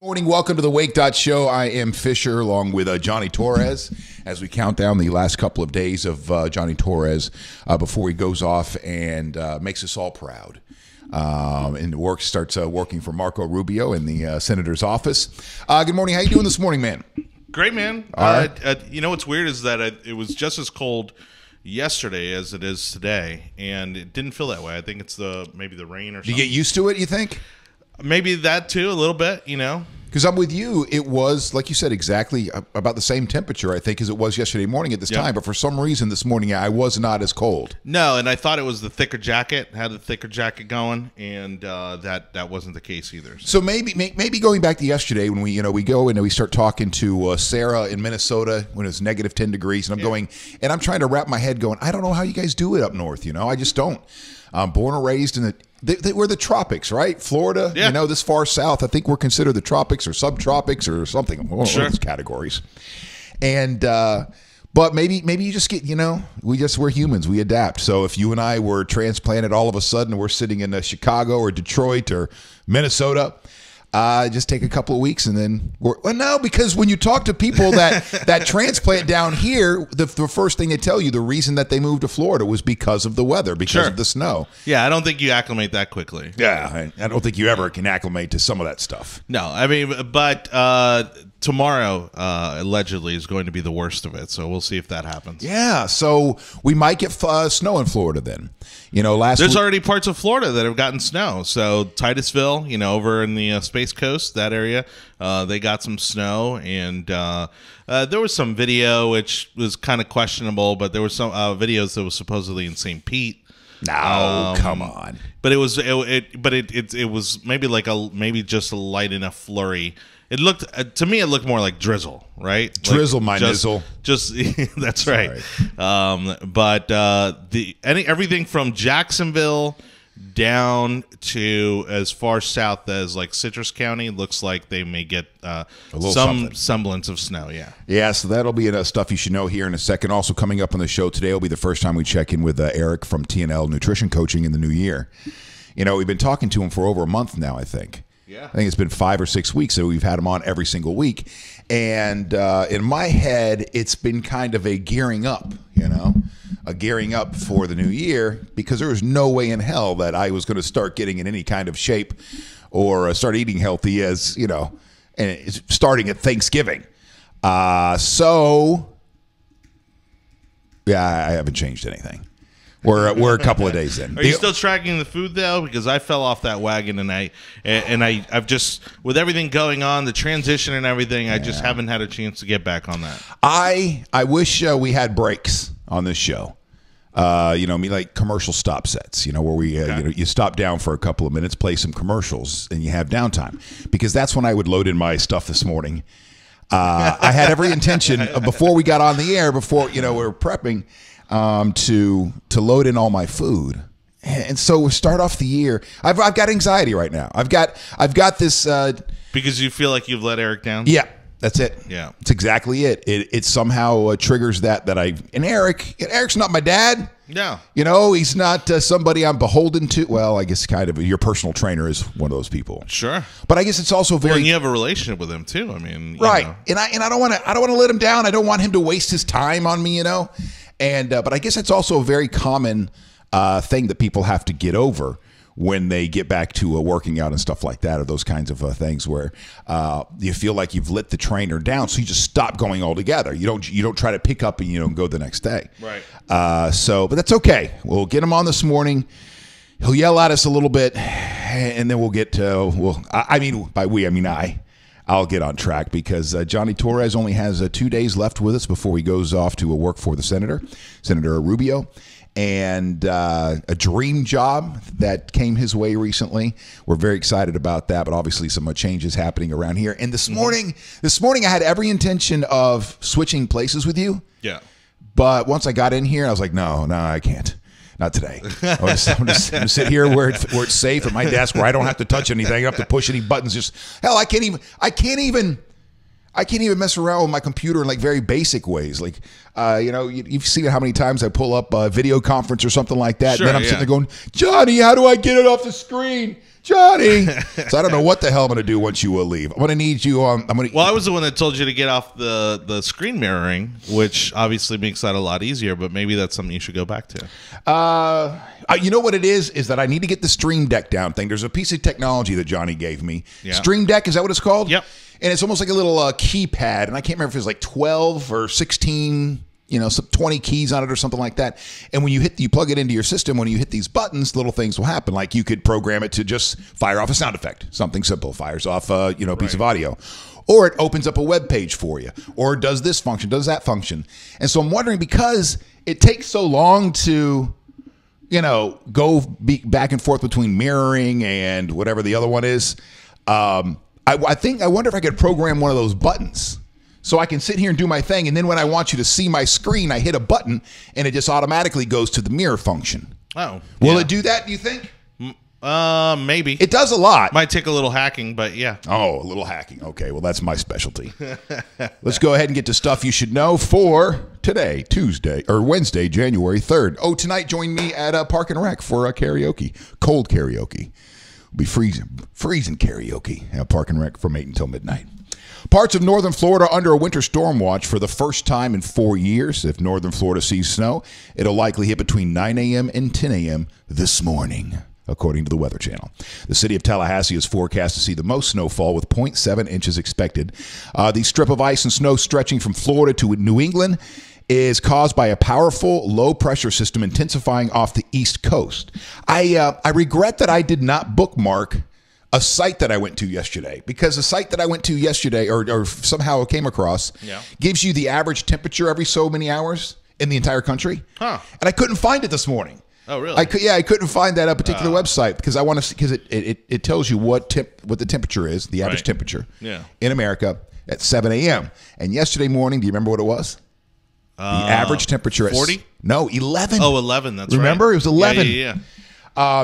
Morning, welcome to the Wake.Show. I am Fisher along with Jonny Torres as we count down the last couple of days of Jonny Torres before he goes off and makes us all proud. And starts working for Marco Rubio in the senator's office. Good morning. How you doing this morning, man? Great, man. All right. You know what's weird is that it was just as cold yesterday as it is today, and it didn't feel that way. I think it's maybe the rain or something. Do you get used to it, you think? Maybe that too, a little bit, you know. Because I'm with you. It was, like you said, exactly about the same temperature, I think, as it was yesterday morning at this time. But for some reason this morning, I was not as cold. No, and I thought it was the thicker jacket, had the thicker jacket going, and that wasn't the case either. So maybe going back to yesterday when we go and we start talking to Sarah in Minnesota when it was negative 10 degrees, and I'm trying to wrap my head going, I don't know how you guys do it up north. I just don't. I'm born and raised in we're the tropics, right? Florida, this far south. I think we're considered the tropics or subtropics or something. One of those categories. And but maybe you just get, we're humans. We adapt. So if you and I were transplanted all of a sudden, we're sitting in Chicago or Detroit or Minnesota, just take a couple of weeks and then because when you talk to people that transplant down here, the first thing they tell you, the reason that they moved to Florida was because of the weather, because of the snow. Yeah, I don't think you acclimate that quickly. Yeah, I don't think you ever can acclimate to some of that stuff. No, I mean, but tomorrow allegedly is going to be the worst of it, so we'll see if that happens. Yeah, so we might get snow in Florida then. There's already parts of Florida that have gotten snow. So Titusville, over in the Space Coast, that area, they got some snow, and there was some video which was kind of questionable, but there were some videos that was supposedly in St. Pete. No, come on. But it was maybe just a light enough flurry. It looked to me. It looked more like drizzle, right? Drizzle, my nizzle. Just that's right. But everything from Jacksonville down to as far south as like Citrus County looks like they may get some semblance of snow. Yeah. So that'll be stuff you should know here in a second. Also coming up on the show today will be the first time we check in with Eric from TNL Nutrition Coaching in the new year. We've been talking to him for over a month now, I think. Yeah. I think it's been 5 or 6 weeks, so we've had him on every single week. And in my head, it's been kind of a gearing up, a gearing up for the new year, because there was no way in hell that I was going to start getting in any kind of shape or start eating healthy and it's starting at Thanksgiving. So, yeah, I haven't changed anything. We're a couple of days in. Are you still tracking the food though? Because I fell off that wagon, and I've just, with everything going on, the transition and everything, I just haven't had a chance to get back on that. I wish we had breaks on this show. Like commercial stop sets. Where we you stop down for a couple of minutes, play some commercials, and you have downtime. Because that's when I would load in my stuff this morning. I had every intention before we got on the air, before we were prepping. To load in all my food, and so we start off the year. I've got anxiety right now. I've got this because you feel like you've let Eric down. Yeah, that's it. Yeah, it's exactly it. It somehow triggers that Eric's not my dad. No, he's not somebody I'm beholden to. Well, I guess kind of your personal trainer is one of those people. Sure, but I guess it's also very. Well, and you have a relationship with him too. I mean, right, and I don't want to let him down. I don't want him to waste his time on me. And but I guess it's also a very common thing that people have to get over when they get back to working out and stuff like that, or those kinds of things where you feel like you've let the trainer down, so you just stop going altogether. You don't try to pick up and go the next day. Right. But that's okay. We'll get him on this morning. He'll yell at us a little bit, and then we'll get to I'll get on track, because Jonny Torres only has 2 days left with us before he goes off to work for the Senator Rubio, and a dream job that came his way recently. We're very excited about that, but obviously some changes happening around here. And this morning I had every intention of switching places with you. Yeah. But once I got in here, I was like, no, I can't. Not today. I'm gonna sit here where it's safe at my desk, where I don't have to touch anything. I don't have to push any buttons. Just hell, I can't even mess around with my computer in like very basic ways. Like, you've seen how many times I pull up a video conference or something like that. Sure, and then I'm sitting there going, Jonny, how do I get it off the screen? Johnny. So I don't know what the hell I'm going to do once you will leave. I'm going to need you on. Well, I was the one that told you to get off the screen mirroring, which obviously makes that a lot easier, but maybe that's something you should go back to. You know what it is that I need to get the Stream Deck down thing. There's a piece of technology that Johnny gave me. Yeah. Stream Deck, is that what it's called? Yep. And it's almost like a little keypad, and I can't remember if it was like 12 or 16, some 20 keys on it or something like that. And when you plug it into your system, when you hit these buttons, little things will happen. Like you could program it to just fire off a sound effect, something simple, fires off a piece of audio. Or it opens up a web page for you, or does this function, does that function. And so I'm wondering, because it takes so long to go back and forth between mirroring and whatever the other one is. I wonder if I could program one of those buttons so I can sit here and do my thing. And then when I want you to see my screen, I hit a button and it just automatically goes to the mirror function. Oh, will it do that, do you think? Maybe. It does a lot. Might take a little hacking, but yeah. Oh, a little hacking. Okay, well, that's my specialty. Let's go ahead and get to stuff you should know for today, Wednesday, January 3rd. Oh, tonight, join me at Park and Rec for karaoke, cold karaoke. It'll be freezing karaoke at Park and Rec from 8 until midnight. Parts of northern Florida under a winter storm watch for the first time in 4 years. If northern Florida sees snow, it'll likely hit between 9 a.m. and 10 a.m. this morning, according to the Weather Channel. The city of Tallahassee is forecast to see the most snowfall with 0.7 inches expected. The strip of ice and snow stretching from Florida to New England is caused by a powerful low-pressure system intensifying off the East Coast. I regret that I did not bookmark a site that I went to yesterday, because the site that I went to yesterday or somehow came across gives you the average temperature every so many hours in the entire country. Huh. And I couldn't find it this morning. Oh, really? I couldn't find that particular website because I want to, because it tells you what the temperature is, the average temperature in America at 7 a.m. And yesterday morning, do you remember what it was? The average temperature 40? No, 11. Oh, 11. That's Remember? right. It was 11. Yeah.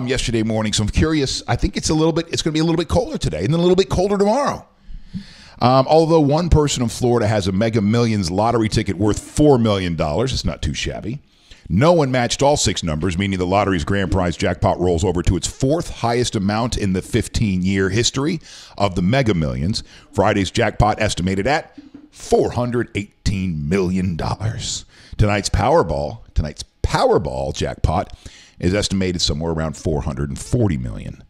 Yesterday morning. So I'm curious. I think it's going to be a little bit colder today and then a little bit colder tomorrow. Although one person in Florida has a Mega Millions lottery ticket worth $4 million. It's not too shabby. No one matched all 6 numbers, meaning the lottery's grand prize jackpot rolls over to its 4th highest amount in the 15-year history of the Mega Millions. Friday's jackpot estimated at $418 million. Tonight's Powerball jackpot is estimated somewhere around $440 million.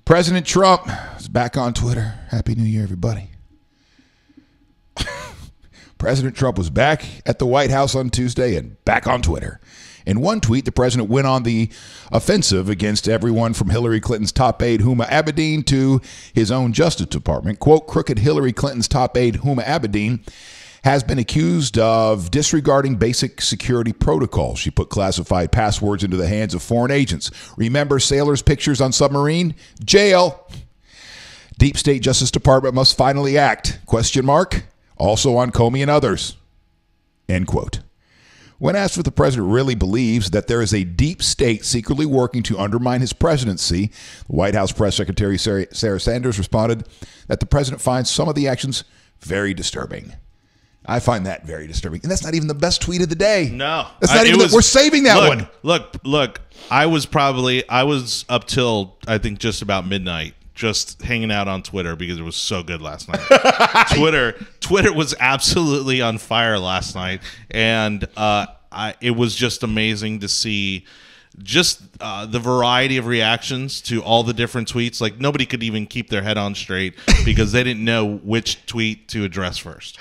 President Trump is back on Twitter. Happy New Year, everybody. President Trump was back at the White House on Tuesday and back on Twitter. In one tweet, the president went on the offensive against everyone from Hillary Clinton's top aide, Huma Abedin, to his own Justice Department. Quote, crooked Hillary Clinton's top aide, Huma Abedin, has been accused of disregarding basic security protocols. She put classified passwords into the hands of foreign agents. Remember sailors' pictures on submarine? Jail. Deep State Justice Department must finally act. ? Also on Comey and others. End quote. When asked if the president really believes that there is a deep state secretly working to undermine his presidency, the White House press secretary Sarah Sanders responded that the president finds some of the actions very disturbing. I find that very disturbing. And that's not even the best tweet of the day. No. That's not even we're saving that one. Look, I was up till, I think, just about midnight, just hanging out on Twitter because it was so good last night. Twitter was absolutely on fire last night. And it was just amazing to see just the variety of reactions to all the different tweets. Like, nobody could even keep their head on straight because they didn't know which tweet to address first.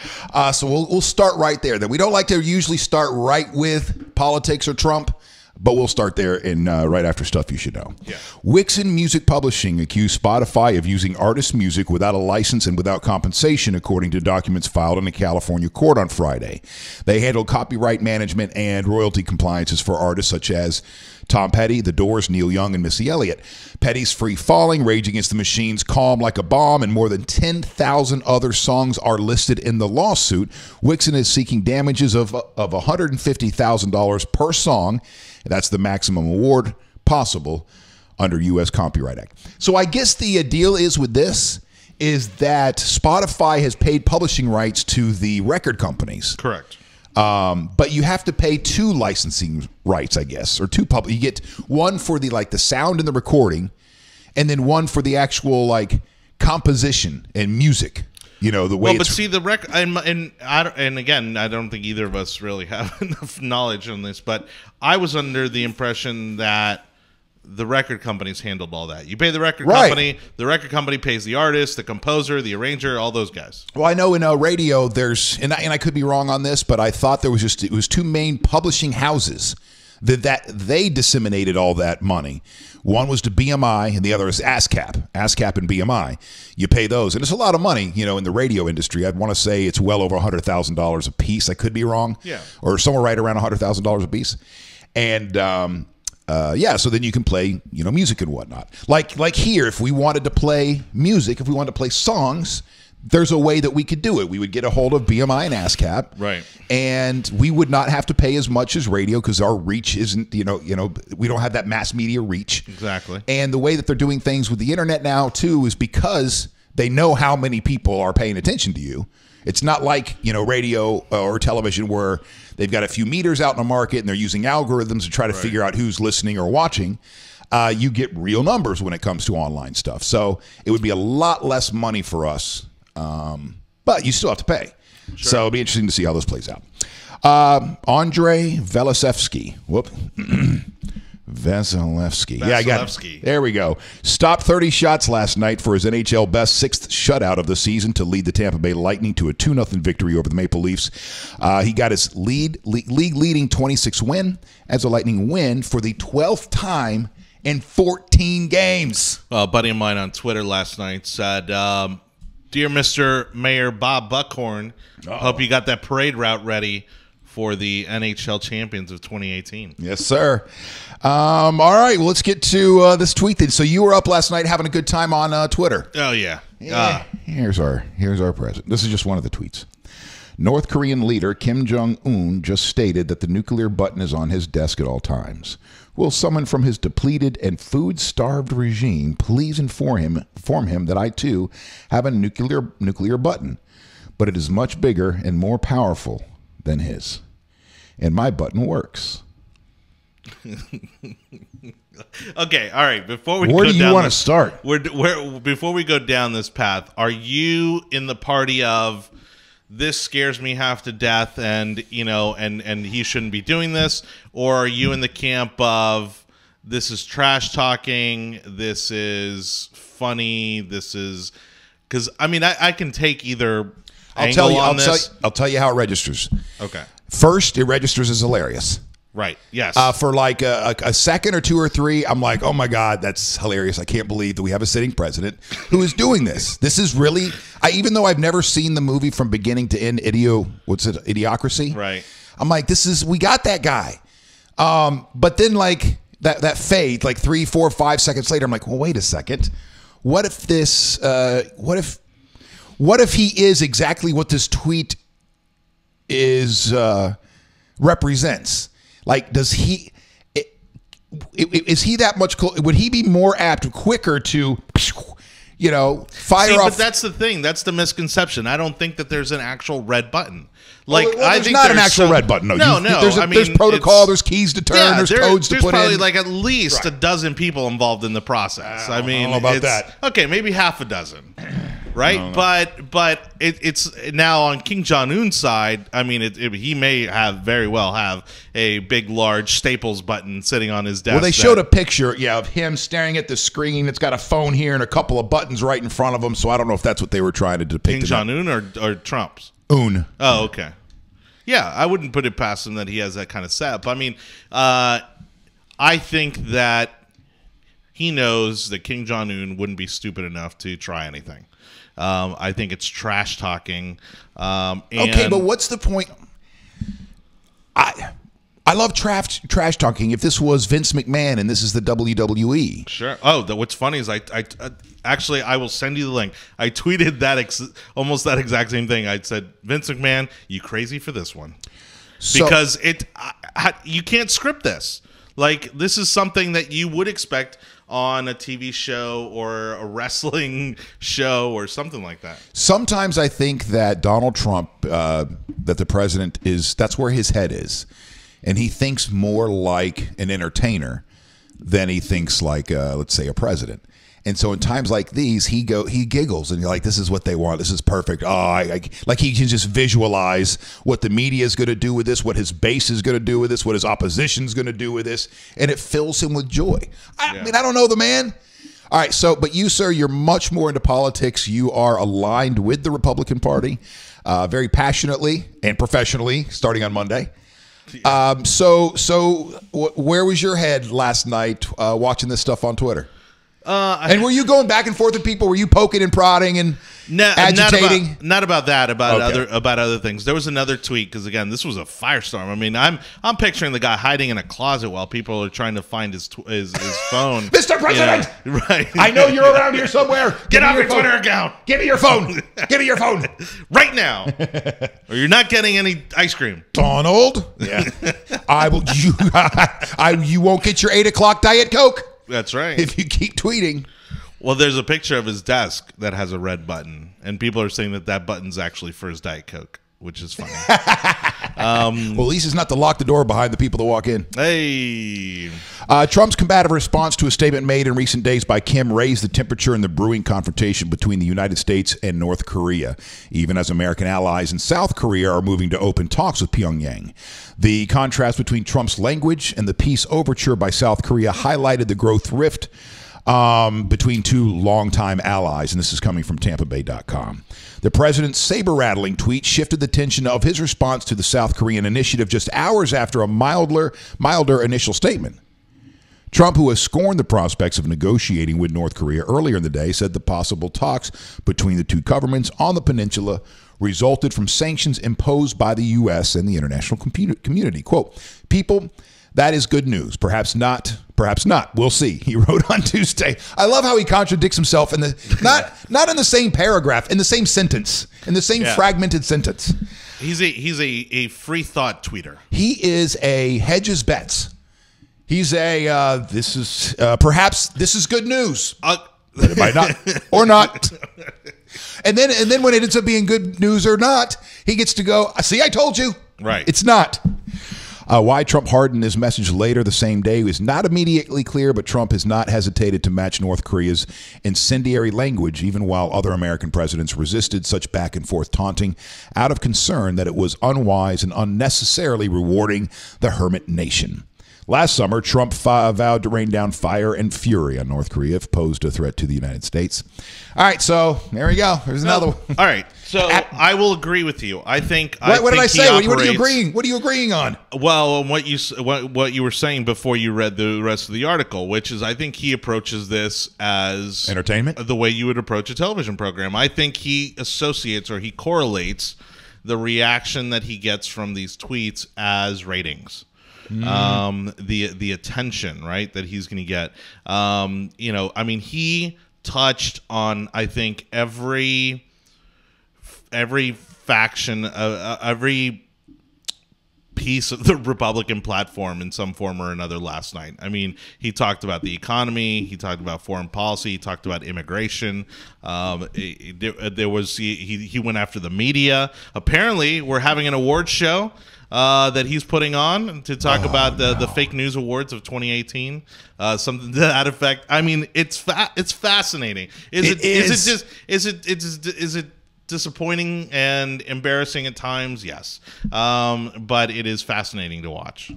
So we'll start right there. Then we don't like to usually start right with politics or Trump, but we'll start there in right after stuff you should know. Yeah. Wixen Music Publishing accused Spotify of using artist music without a license and without compensation, according to documents filed in a California court on Friday. They handled copyright management and royalty compliances for artists such as Tom Petty, The Doors, Neil Young, and Missy Elliott. Petty's Free Falling, Rage Against the Machine's Calm Like a Bomb, and more than 10,000 other songs are listed in the lawsuit. Wixen is seeking damages of $150,000 per song. That's the maximum award possible under U.S. Copyright Act. So I guess the deal is with this is that Spotify has paid publishing rights to the record companies. Correct. But you have to pay 2 licensing rights, I guess, or 2 public. You get one for the sound and the recording, and then one for the actual like composition and music. You know, the way. Well, but see the record, and again, I don't think either of us really have enough knowledge on this, but I was under the impression that the record companies handled all that. You pay the record company, the record company pays the artist, the composer, the arranger, all those guys. Well, I know in radio there's, and I could be wrong on this, but I thought it was two main publishing houses that they disseminated all that money. One was to BMI and the other is ASCAP. ASCAP and BMI. You pay those. And it's a lot of money, you know, in the radio industry. I'd want to say it's well over $100,000 a piece. I could be wrong. Yeah. Or somewhere right around $100,000 a piece. And so then you can play, you know, music and whatnot. Like here, if we wanted to play music, if we wanted to play songs, there's a way that we could do it. We would get a hold of BMI and ASCAP, right? And we would not have to pay as much as radio because our reach isn't, you know, we don't have that mass media reach. Exactly. And the way that they're doing things with the internet now too is because they know how many people are paying attention to you. It's not like, you know, radio or television where they've got a few meters out in the market and they're using algorithms to try to figure out who's listening or watching. You get real numbers when it comes to online stuff. So it would be a lot less money for us. But you still have to pay. Sure. So it'll be interesting to see how this plays out. Andre Veselevsky. Whoop. Veselevsky. Yeah, I got it. There we go. Stopped 30 shots last night for his NHL best 6th shutout of the season to lead the Tampa Bay Lightning to a 2-0 victory over the Maple Leafs. He got his league-leading 26 win as a Lightning win for the 12th time in 14 games. A buddy of mine on Twitter last night said, "Dear Mr. Mayor Bob Buckhorn, hope you got that parade route ready for the NHL champions of 2018. Yes, sir. All right, well, let's get to this tweet then. So you were up last night having a good time on Twitter. Oh, yeah. Here's our president. This is just one of the tweets. North Korean leader Kim Jong-un just stated that the nuclear button is on his desk at all times. Will someone from his depleted and food-starved regime please inform him that I, too, have a nuclear button, but it is much bigger and more powerful than his. And my button works. Okay, all right. Before we where do you want to start? Before we go down this path, are you in the party of this scares me half to death, and and he shouldn't be doing this, or are you in the camp of this is trash talking, this is funny, this is because I can take either. I'll tell you how it registers. Okay. First, it registers as hilarious. Right. Yes. For like a second or two or three, I'm like, oh my God, that's hilarious. I can't believe that we have a sitting president who is doing this. This is really, even though I've never seen the movie from beginning to end, Idiocracy. Right. I'm like, we got that guy. But then like that fade, like 3, 4, 5 seconds later, I'm like, well, wait a second. What if this, what if he is exactly what this tweet is represents? Like, is he that much? Would he be more apt, quicker to, fire off? But that's the thing. That's the misconception. I don't think that there's an actual red button. Like, I think not an actual red button. No. There's protocol. There's keys to turn. There's codes to put in. There's probably like at least a dozen people involved in the process. I don't know about that. Okay, maybe half a dozen. Right, but it's now on Kim Jong-un's side. I mean, he may very well have a big, large Staples button sitting on his desk. Well, they showed a picture, of him staring at the screen. It's got a phone here and a couple of buttons right in front of him. So I don't know if that's what they were trying to depict. Kim Jong-un or Trump's? Un. Oh, okay. Yeah, I wouldn't put it past him that he has that kind of setup. I mean, I think that he knows that Kim Jong-un wouldn't be stupid enough to try anything. I think it's trash talking. Okay, but what's the point? I love trash talking. If this was Vince McMahon and this is the WWE, sure. Oh, what's funny is I actually I will send you the link. I tweeted that almost that exact same thing. I said, Vince McMahon, you crazy for this one? Because you can't script this. Like, this is something that you would expect on a TV show or a wrestling show or something like that. Sometimes I think that Donald Trump, that the president that's where his head is. And he thinks more like an entertainer than he thinks like, let's say, a president. And so in times like these, he giggles and you're like, this is what they want. This is perfect. Like he can just visualize what the media is going to do with this, what his base is going to do with this, what his opposition is going to do with this. And it fills him with joy. I mean, I don't know the man. All right. So, but you, sir, you're much more into politics. You are aligned with the Republican Party very passionately and professionally starting on Monday. So where was your head last night watching this stuff on Twitter? And were you going back and forth with people? Were you poking and prodding and agitating? Not about that. About other things. There was another tweet because again, this was a firestorm. I mean, I'm picturing the guy hiding in a closet while people are trying to find his phone. Mr. President, right? I know you're around here somewhere. Get off your Twitter account. Give me your phone. Give me your phone right now, or you're not getting any ice cream. Donald, I will. You won't get your 8 o'clock Diet Coke. That's right. If you keep tweeting. Well, there's a picture of his desk that has a red button, and people are saying that button's actually for his Diet Coke, which is funny. Well, at least it's not to lock the door behind the people that walk in. Hey. Trump's combative response to a statement made in recent days by Kim raised the temperature in the brewing confrontation between the United States and North Korea, even as American allies in South Korea are moving to open talks with Pyongyang. The contrast between Trump's language and the peace overture by South Korea highlighted the growth rift between two longtime allies, and this is coming from TampaBay.com. The president's saber-rattling tweet shifted the tension of his response to the South Korean initiative just hours after a milder initial statement. Trump, who has scorned the prospects of negotiating with North Korea earlier in the day, said the possible talks between the two governments on the peninsula resulted from sanctions imposed by the U.S. and the international community. Quote, people, that is good news. Perhaps not. Perhaps not. We'll see. He wrote on Tuesday. I love how he contradicts himself in the not in the same paragraph, in the same sentence, in the same fragmented sentence. He's a free thought tweeter. He is a hedges bets. He's a perhaps this is good news. It might not or not. And then when it ends up being good news or not, he gets to go, see, I told you. Right. It's not. Why Trump hardened his message later the same day is not immediately clear, but Trump has not hesitated to match North Korea's incendiary language, even while other American presidents resisted such back and forth taunting out of concern that it was unwise and unnecessarily rewarding the hermit nation. Last summer, Trump vowed to rain down fire and fury on North Korea if posed a threat to the United States. All right, so there we go. There's another one. All right, so I will agree with you. I think. What did I say? What are you agreeing? What are you agreeing on? Well, what you were saying before you read the rest of the article, which is I think he approaches this as entertainment, the way you would approach a television program. I think he associates or he correlates the reaction that he gets from these tweets as ratings. The attention, right, that he's going to get. I mean, he touched on, I think, every faction, every piece of the Republican platform in some form or another last night. I mean, he talked about the economy, he talked about foreign policy, he talked about immigration. There was he went after the media. Apparently, we're having an awards show that he's putting on to talk about the fake news awards of 2018, something to that effect. I mean, it's fascinating. Is it disappointing and embarrassing at times? Yes, but it is fascinating to watch.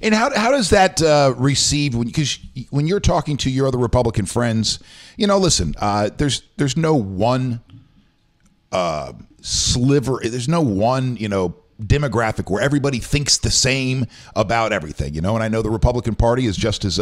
And how does that receive when you're talking to your other Republican friends? Listen, there's no one sliver. There's no one demographic where everybody thinks the same about everything, and I know the Republican Party is just as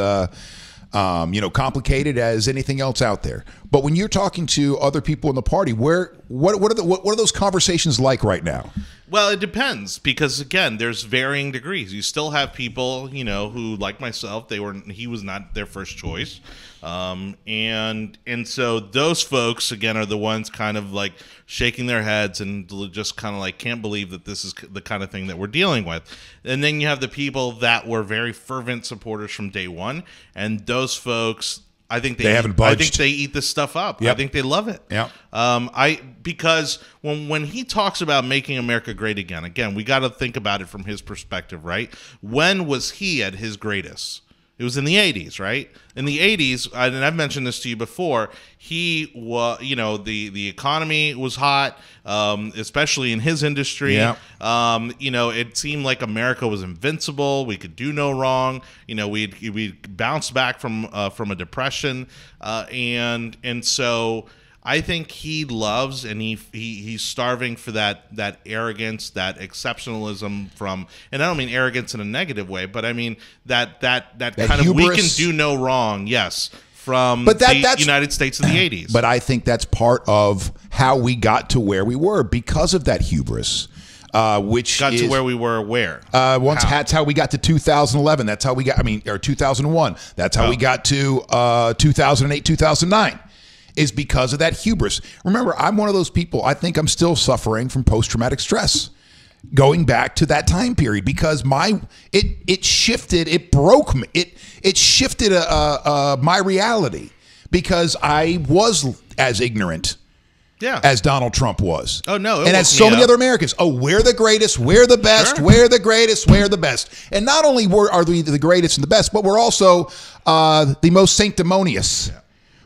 complicated as anything else out there. But when you're talking to other people in the party, what are those conversations like right now? Well, it depends because again, there's varying degrees. You still have people, who like myself, he was not their first choice. And so those folks again are the ones kind of like shaking their heads and just kind of like can't believe that this is the kind of thing that we're dealing with. And then you have the people that were very fervent supporters from day one, and those folks, I think they haven't budged. I think they eat this stuff up. Yep. I think they love it. Yeah. Because when he talks about making America great again, we got to think about it from his perspective, right? When was he at his greatest? It was in the 80s, right? In the 80s, and I've mentioned this to you before, the economy was hot, especially in his industry. Yeah. It seemed like America was invincible. We could do no wrong. We'd bounced back from a depression, and so I think he loves and he's starving for that arrogance, that exceptionalism from, and I don't mean arrogance in a negative way, but I mean that kind of we can do no wrong, yes, from the United States of the 80s. But I think that's part of how we got to where we were because of that hubris. Which got to where we were where? That's how we got to 2011. That's how we got, or 2001. That's how we got to 2008, 2009. Is because of that hubris. Remember, I'm one of those people, I think I'm still suffering from post-traumatic stress going back to that time period because it shifted, it broke me. It shifted my reality because I was as ignorant as Donald Trump was. Oh, no. And as so many other Americans. Oh, we're the greatest. We're the best. Sure. We're the greatest. We're the best. And not only are we the greatest and the best, but we're also the most sanctimonious. Yeah.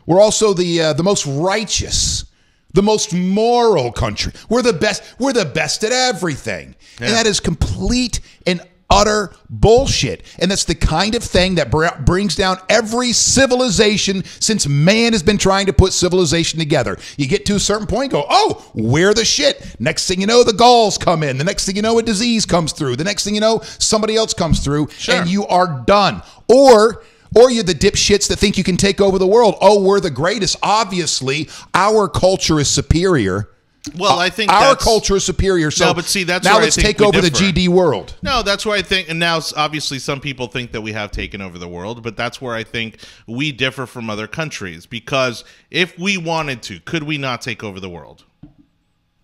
We're also the most righteous, the most moral country. We're the best. We're the best at everything. Yeah. And that is complete and utter bullshit. And that's the kind of thing that brings down every civilization since man has been trying to put civilization together. You get to a certain point, go, oh, we're the shit. Next thing you know, the Gauls come in. The next thing you know, a disease comes through. The next thing you know, somebody else comes through, and you are done. Or you're the dipshits that think you can take over the world. Oh, we're the greatest. Obviously, our culture is superior. Well, I think our culture is superior. So no, but see, that's now where let's I think take over the GD world. No, that's where I think, and now obviously some people think that we have taken over the world, but that's where I think we differ from other countries. Because if we wanted to, could we not take over the world?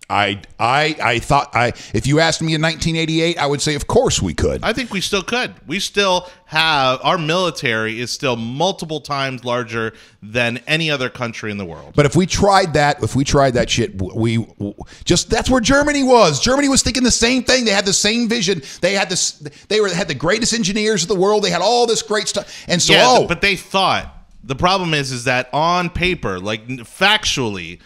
I thought if you asked me in 1988, I would say of course we could. I think we still could. We still have, our military is still multiple times larger than any other country in the world. But if we tried that shit, we just, that's where Germany was. Germany was thinking the same thing. They had the same vision. They had had the greatest engineers of the world. They had all this great stuff. And so but they thought, the problem is that on paper, like factually,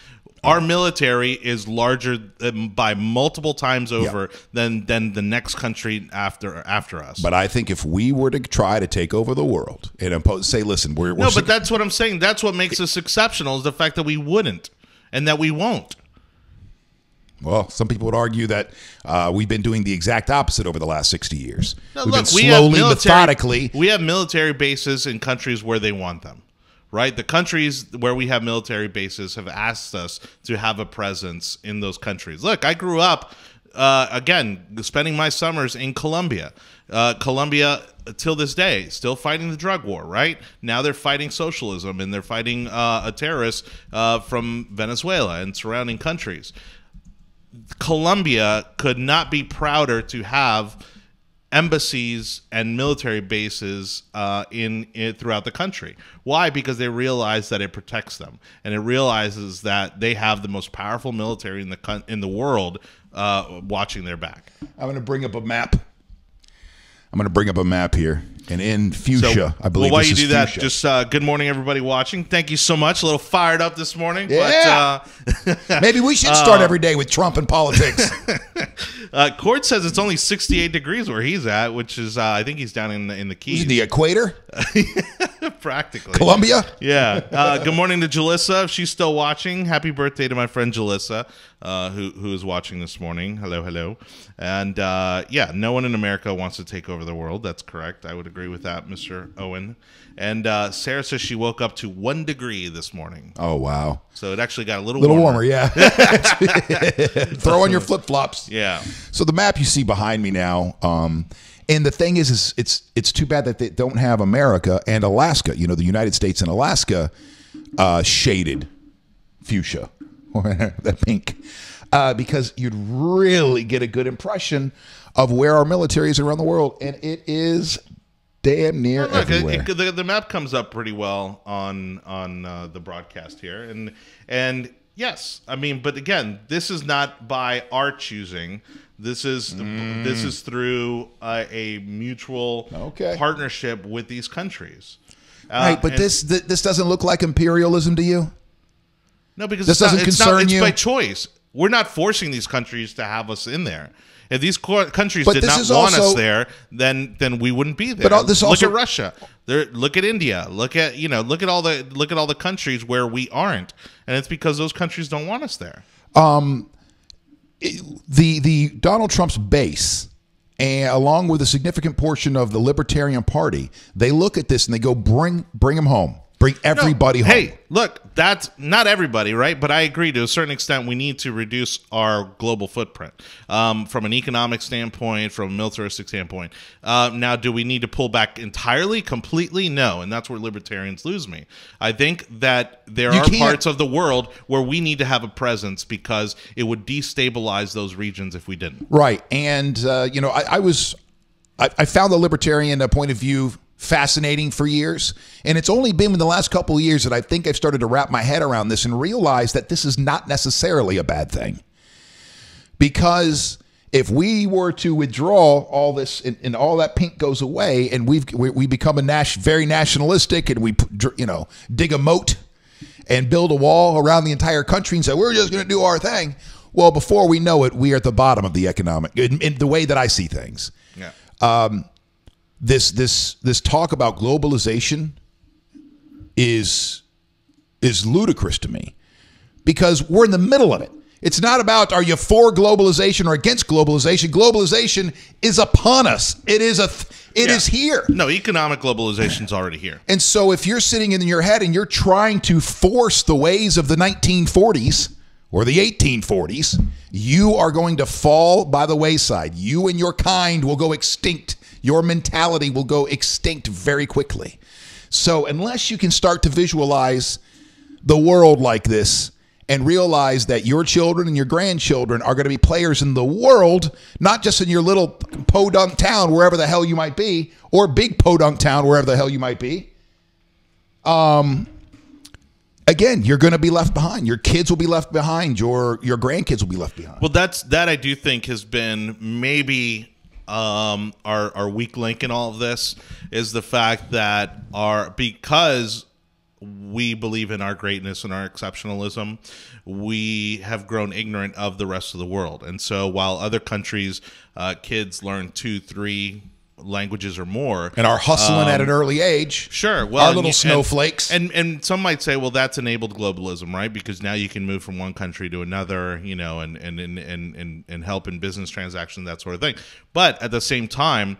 our military is larger by multiple times over than the next country after us. But I think if we were to try to take over the world and say, listen, we're no, but that's what I'm saying. That's what makes us exceptional is the fact that we wouldn't and that we won't. Well, some people would argue that we've been doing the exact opposite over the last 60 years. No, we've been slowly, methodically. We have military bases in countries where they want them. Right? The countries where we have military bases have asked us to have a presence in those countries. Look, I grew up, again, spending my summers in Colombia. Colombia, till this day, still fighting the drug war, right? Now they're fighting socialism, and they're fighting a terrorist from Venezuela and surrounding countries. Colombia could not be prouder to have embassies and military bases throughout the country. Why? Because they realize that it protects them, and it realizes that they have the most powerful military in the world watching their back. I'm going to bring up a map. Here. And in fuchsia, I believe while this you is do that, fuchsia. just good morning, everybody watching. Thank you so much. A little fired up this morning. Yeah. But, maybe we should start every day with Trump and politics. Cord says it's only 68 degrees where he's at, which is, I think he's down in the Keys. The equator? Practically. Colombia? Yeah. Good morning to Jalissa. If she's still watching, happy birthday to my friend Jalissa, who is watching this morning. Hello. And no one in America wants to take over the world. That's correct. I would agree with that, Mr. Owen. And Sarah says she woke up to 1 degree this morning. Oh, wow. So it actually got a little warmer, yeah. Throw on your flip-flops. Yeah. So the map you see behind me now, and the thing is it's too bad that they don't have America and Alaska. You know, the United States and Alaska shaded fuchsia, or that pink, because you'd really get a good impression of where our military is around the world, and it is damn near everywhere. The map comes up pretty well on the broadcast here, and Yes, I mean, but again, this is not by our choosing. This is through a mutual partnership with these countries. Right, but this doesn't look like imperialism to you? No, because this doesn't concern you. It's by choice. We're not forcing these countries to have us in there. If these countries did not want us there, then we wouldn't be there. But look at Russia. Look at India. Look at all the countries where we aren't, and it's because those countries don't want us there. The Donald Trump's base, and along with a significant portion of the Libertarian Party, they look at this and they go, bring them home. Bring everybody home. Hey, look, that's not everybody, right? But I agree to a certain extent we need to reduce our global footprint from an economic standpoint, from a militaristic standpoint. Now, do we need to pull back entirely, completely? No, and that's where libertarians lose me. I think that there are parts of the world where we need to have a presence because it would destabilize those regions if we didn't. Right, and I found the libertarian point of view fascinating for years, and it's only been in the last couple of years that I think I've started to wrap my head around this and realize that this is not necessarily a bad thing. Because if we were to withdraw all this and all that pink goes away, and we become very nationalistic, and we dig a moat and build a wall around the entire country and say we're just going to do our thing, well, before we know it, we are at the bottom of the economic in the way that I see things. Yeah. This talk about globalization is ludicrous to me, because we're in the middle of it. It's not about are you for globalization or against globalization. Globalization is upon us. It is here. No, economic globalization is already here. And so if you're sitting in your head and you're trying to force the ways of the 1940s or the 1840s, you are going to fall by the wayside. You and your kind will go extinct. Your mentality will go extinct very quickly. So unless you can start to visualize the world like this and realize that your children and your grandchildren are going to be players in the world, not just in your little podunk town, wherever the hell you might be, or big podunk town, wherever the hell you might be, again, you're going to be left behind. Your kids will be left behind. Your grandkids will be left behind. Well, that I do think has been maybe our weak link in all of this is the fact that because we believe in our greatness and our exceptionalism, we have grown ignorant of the rest of the world. And so while other countries, kids learn 2, 3 languages or more, and are hustling at an early age. Sure, well, our little snowflakes. And some might say, well, that's enabled globalism, right? Because now you can move from one country to another, and help in business transactions, that sort of thing. But at the same time,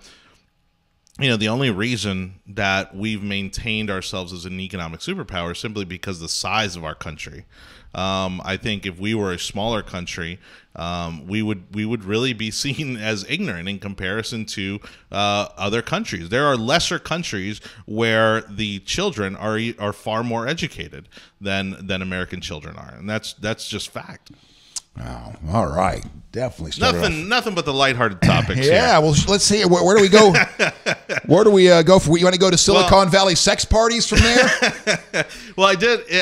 the only reason that we've maintained ourselves as an economic superpower is simply because the size of our country. I think if we were a smaller country, we would really be seen as ignorant in comparison to other countries. There are lesser countries where the children are far more educated than American children are, and that's just fact. Oh, all right. Definitely nothing but the lighthearted topics. Yeah, well, let's see. Where do we go? Where do we go? You want to go to Silicon Valley sex parties from there? Well,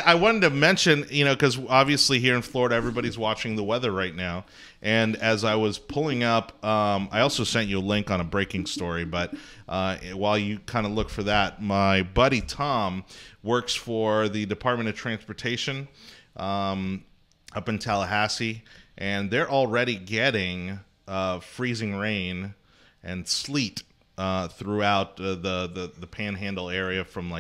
I wanted to mention, because obviously here in Florida, everybody's watching the weather right now. And as I was pulling up, I also sent you a link on a breaking story. But while you kind of look for that, my buddy Tom works for the Department of Transportation up in Tallahassee, and they're already getting freezing rain and sleet throughout the Panhandle area, from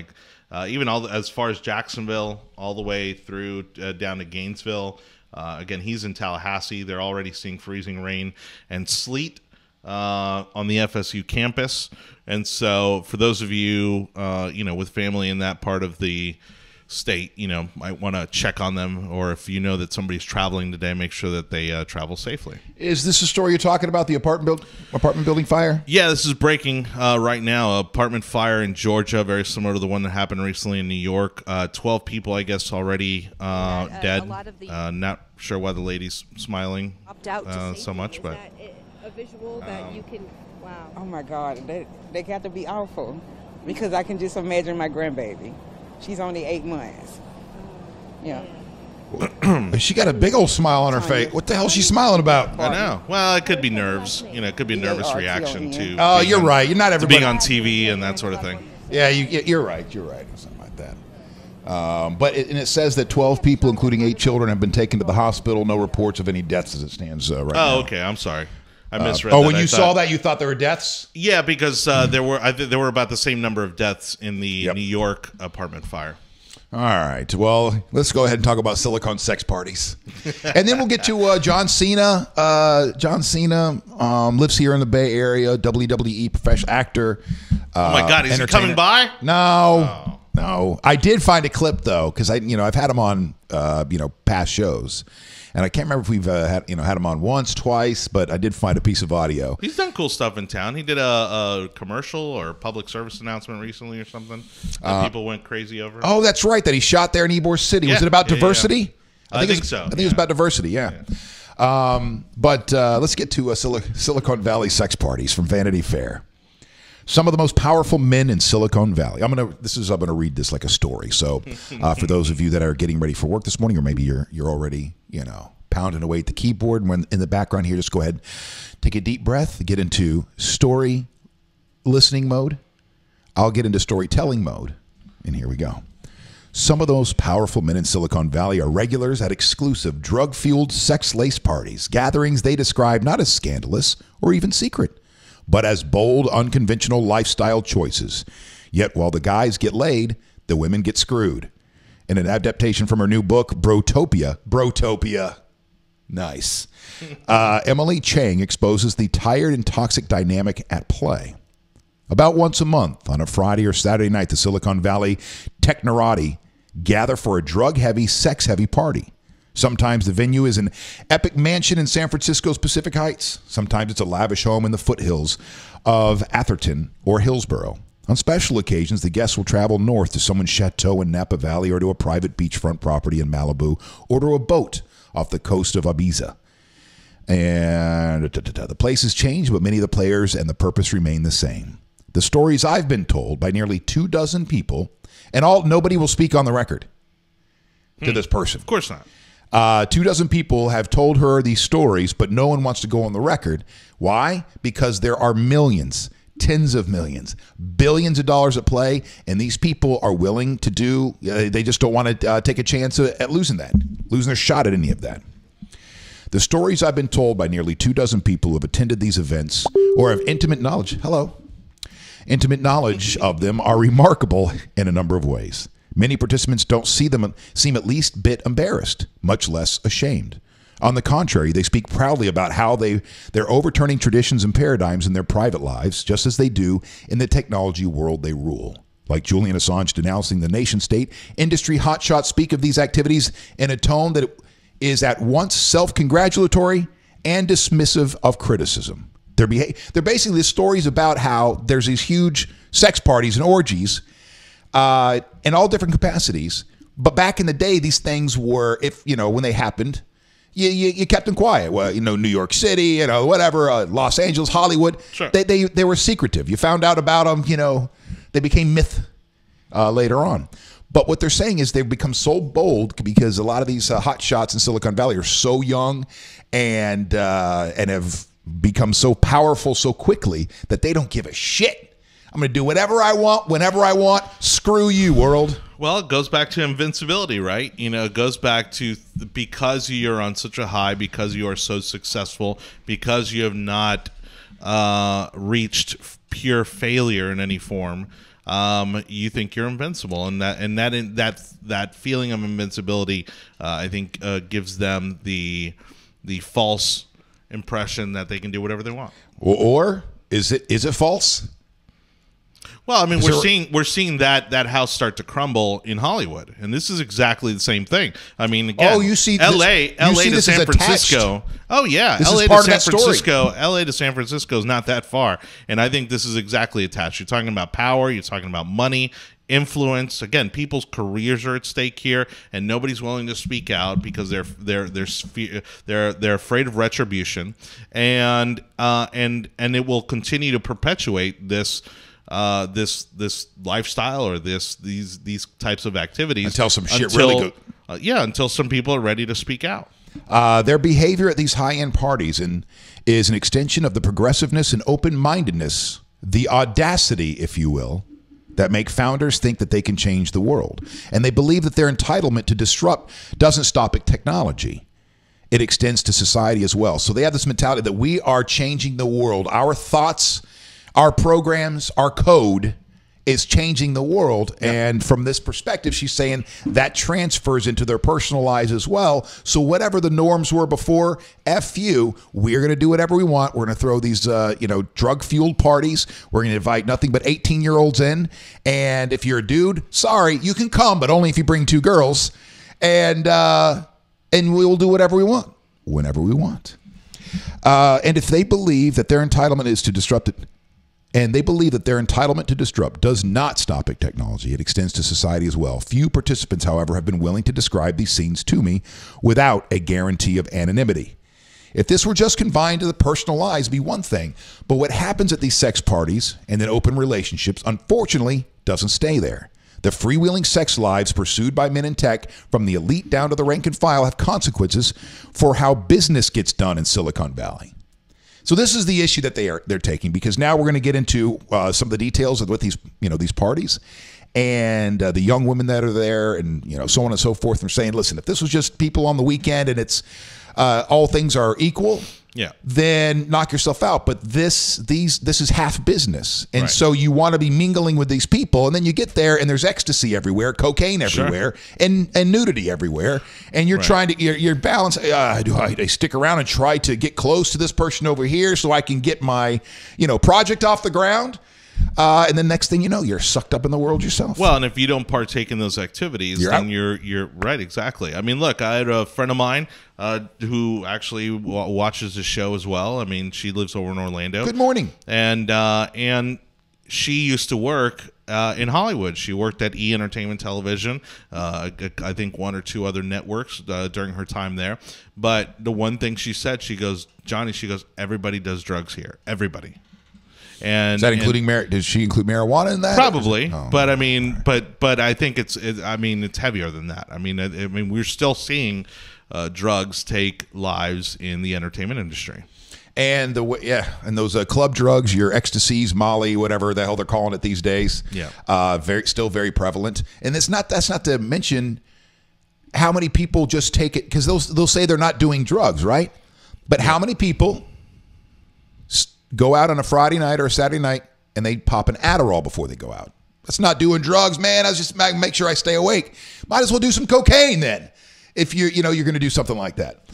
even as far as Jacksonville all the way through down to Gainesville. Again, he's in Tallahassee. They're already seeing freezing rain and sleet on the FSU campus. And so for those of you, with family in that part of the state, might want to check on them, or if you know that somebody's traveling today, make sure that they travel safely. Is this a story you're talking about, the apartment building fire? Yeah, this is breaking right now. Apartment fire in Georgia, very similar to the one that happened recently in New York. 12 people, I guess, already dead. A lot of not sure why the lady's smiling so much, but a visual that you can. Wow. Oh my God, they got to be awful, because I can just imagine my grandbaby. She's only 8 months. Yeah. She got a big old smile on her face. What the hell is she smiling about? I know. Well, it could be nerves. It could be a nervous reaction to. Oh, you're right. You're not to everybody. being on TV and that sort of thing. Yeah, you're right. You're right. Something like that. But it says that 12 people, including 8 children, have been taken to the hospital. No reports of any deaths as it stands right now. Oh, okay. I'm sorry. I misread. When you saw that, you thought there were deaths? Yeah, because there were about the same number of deaths in the New York apartment fire. All right. Well, let's go ahead and talk about silicone sex parties. And then we'll get to John Cena. John Cena lives here in the Bay Area, WWE professional actor. Oh, my God. Is he coming by? No. No. I did find a clip, though, because I've had him on past shows. And I can't remember if we've had him on once, twice, but I did find a piece of audio. He's done cool stuff in town. He did a commercial or public service announcement recently or something that people went crazy over. Oh, that's right, that he shot there in Ybor City. Was it about diversity? Yeah. I think so. I think it was about diversity, yeah. But let's get to Silicon Valley sex parties from Vanity Fair. Some of the most powerful men in Silicon Valley. I'm gonna read this like a story. So, for those of you that are getting ready for work this morning, or maybe you're already pounding away at the keyboard, and when in the background here, just go ahead, take a deep breath, get into story listening mode. I'll get into storytelling mode, and here we go. Some of the most powerful men in Silicon Valley are regulars at exclusive drug-fueled sex-laced parties, gatherings they describe not as scandalous or even secret, but as bold, unconventional lifestyle choices. Yet while the guys get laid, the women get screwed. In an adaptation from her new book, Brotopia, nice. Emily Chang exposes the tired and toxic dynamic at play. About once a month, on a Friday or Saturday night, the Silicon Valley technorati gather for a drug-heavy, sex-heavy party. Sometimes the venue is an epic mansion in San Francisco's Pacific Heights. Sometimes it's a lavish home in the foothills of Atherton or Hillsborough. On special occasions, the guests will travel north to someone's chateau in Napa Valley, or to a private beachfront property in Malibu, or to a boat off the coast of Ibiza. And the places change, but many of the players and the purpose remain the same. The stories I've been told by nearly 24 people, and nobody will speak on the record to this person. Of course not. 24 people have told her these stories, but no one wants to go on the record. Why? Because there are millions, tens of millions, billions of dollars at play, and these people are willing to do, they just don't want to take a chance at losing their shot at any of that. The stories I've been told by nearly 24 people who have attended these events or have intimate knowledge of them are remarkable in a number of ways. Many participants don't seem at least bit embarrassed, much less ashamed. On the contrary, they speak proudly about how they're overturning traditions and paradigms in their private lives, just as they do in the technology world they rule. Like Julian Assange denouncing the nation state, industry hotshots speak of these activities in a tone that is at once self-congratulatory and dismissive of criticism. They're basically stories about how there's these huge sex parties and orgies in all different capacities. But back in the day, these things were, when they happened, you kept them quiet. Well, New York City, whatever, Los Angeles, Hollywood. Sure. They were secretive. You found out about them, they became myth later on. But what they're saying is they've become so bold because a lot of these hot shots in Silicon Valley are so young and have become so powerful so quickly that they don't give a shit. I'm going to do whatever I want, whenever I want. Screw you, world. Well, it goes back to invincibility, right? It goes back to because you're on such a high, because you are so successful, because you have not reached pure failure in any form. You think you're invincible, and that feeling of invincibility, I think, gives them the false impression that they can do whatever they want. Or is it false? Well, I mean, we're seeing that house start to crumble in Hollywood, and this is exactly the same thing. I mean, again, you see L.A. to San Francisco. Oh yeah, this L.A. is part to of San that Francisco. L.A. to San Francisco is not that far, and I think this is exactly attached. You're talking about power. You're talking about money, influence. Again, people's careers are at stake here, and nobody's willing to speak out because they're afraid of retribution, and it will continue to perpetuate this lifestyle or these types of activities until some shit really Yeah, until some people are ready to speak out. Their behavior at these high-end parties is an extension of the progressiveness and open-mindedness, the audacity, if you will, that make founders think that they can change the world. And they believe that their entitlement to disrupt doesn't stop at technology. It extends to society as well. So they have this mentality that we are changing the world. Our thoughts, our programs, our code is changing the world. Yep. And from this perspective, she's saying that transfers into their personal lives as well. So whatever the norms were before, F you, we're going to do whatever we want. We're going to throw these, drug-fueled parties. We're going to invite nothing but 18-year-olds in. And if you're a dude, sorry, you can come, but only if you bring 2 girls. And we'll do whatever we want, whenever we want. And if they believe that their entitlement is to disrupt it, and they believe that their entitlement to disrupt does not stop at technology. It extends to society as well. Few participants, however, have been willing to describe these scenes to me without a guarantee of anonymity. If this were just confined to the personal lives, it'd be one thing. But what happens at these sex parties and in open relationships, unfortunately, doesn't stay there. The freewheeling sex lives pursued by men in tech, from the elite down to the rank and file, have consequences for how business gets done in Silicon Valley. So this is the issue that they're taking, because now we're going to get into some of the details of what these parties and the young women that are there, and so on and so forth. And saying, listen, if this was just people on the weekend and it's all things are equal, then knock yourself out. But this is half business, and so you want to be mingling with these people, and then you get there and there's ecstasy everywhere, cocaine everywhere, and nudity everywhere, and you're trying to you're balancing. Do I stick around and try to get close to this person over here so I can get my project off the ground? And then next thing you know, you're sucked up in the world yourself. Well, and if you don't partake in those activities, then you're right. Exactly. I mean, look, I had a friend of mine who actually watches the show as well. I mean, she lives over in Orlando. Good morning. And she used to work in Hollywood. She worked at E! Entertainment Television, I think 1 or 2 other networks during her time there. But the one thing she said, she goes, Johnny, everybody does drugs here. Everybody. And is that including does she include marijuana in that? Probably, but I mean, but I think it's heavier than that. I mean, we're still seeing drugs take lives in the entertainment industry. And and those club drugs, your ecstasies, Molly, whatever the hell they're calling it these days, still very prevalent. And that's not to mention how many people just take it, because they'll say they're not doing drugs, right? But how many people go out on a Friday night or a Saturday night and they pop an Adderall before they go out? That's not doing drugs, man. I was just make sure I stay awake. Might as well do some cocaine then, if you're going to do something like that.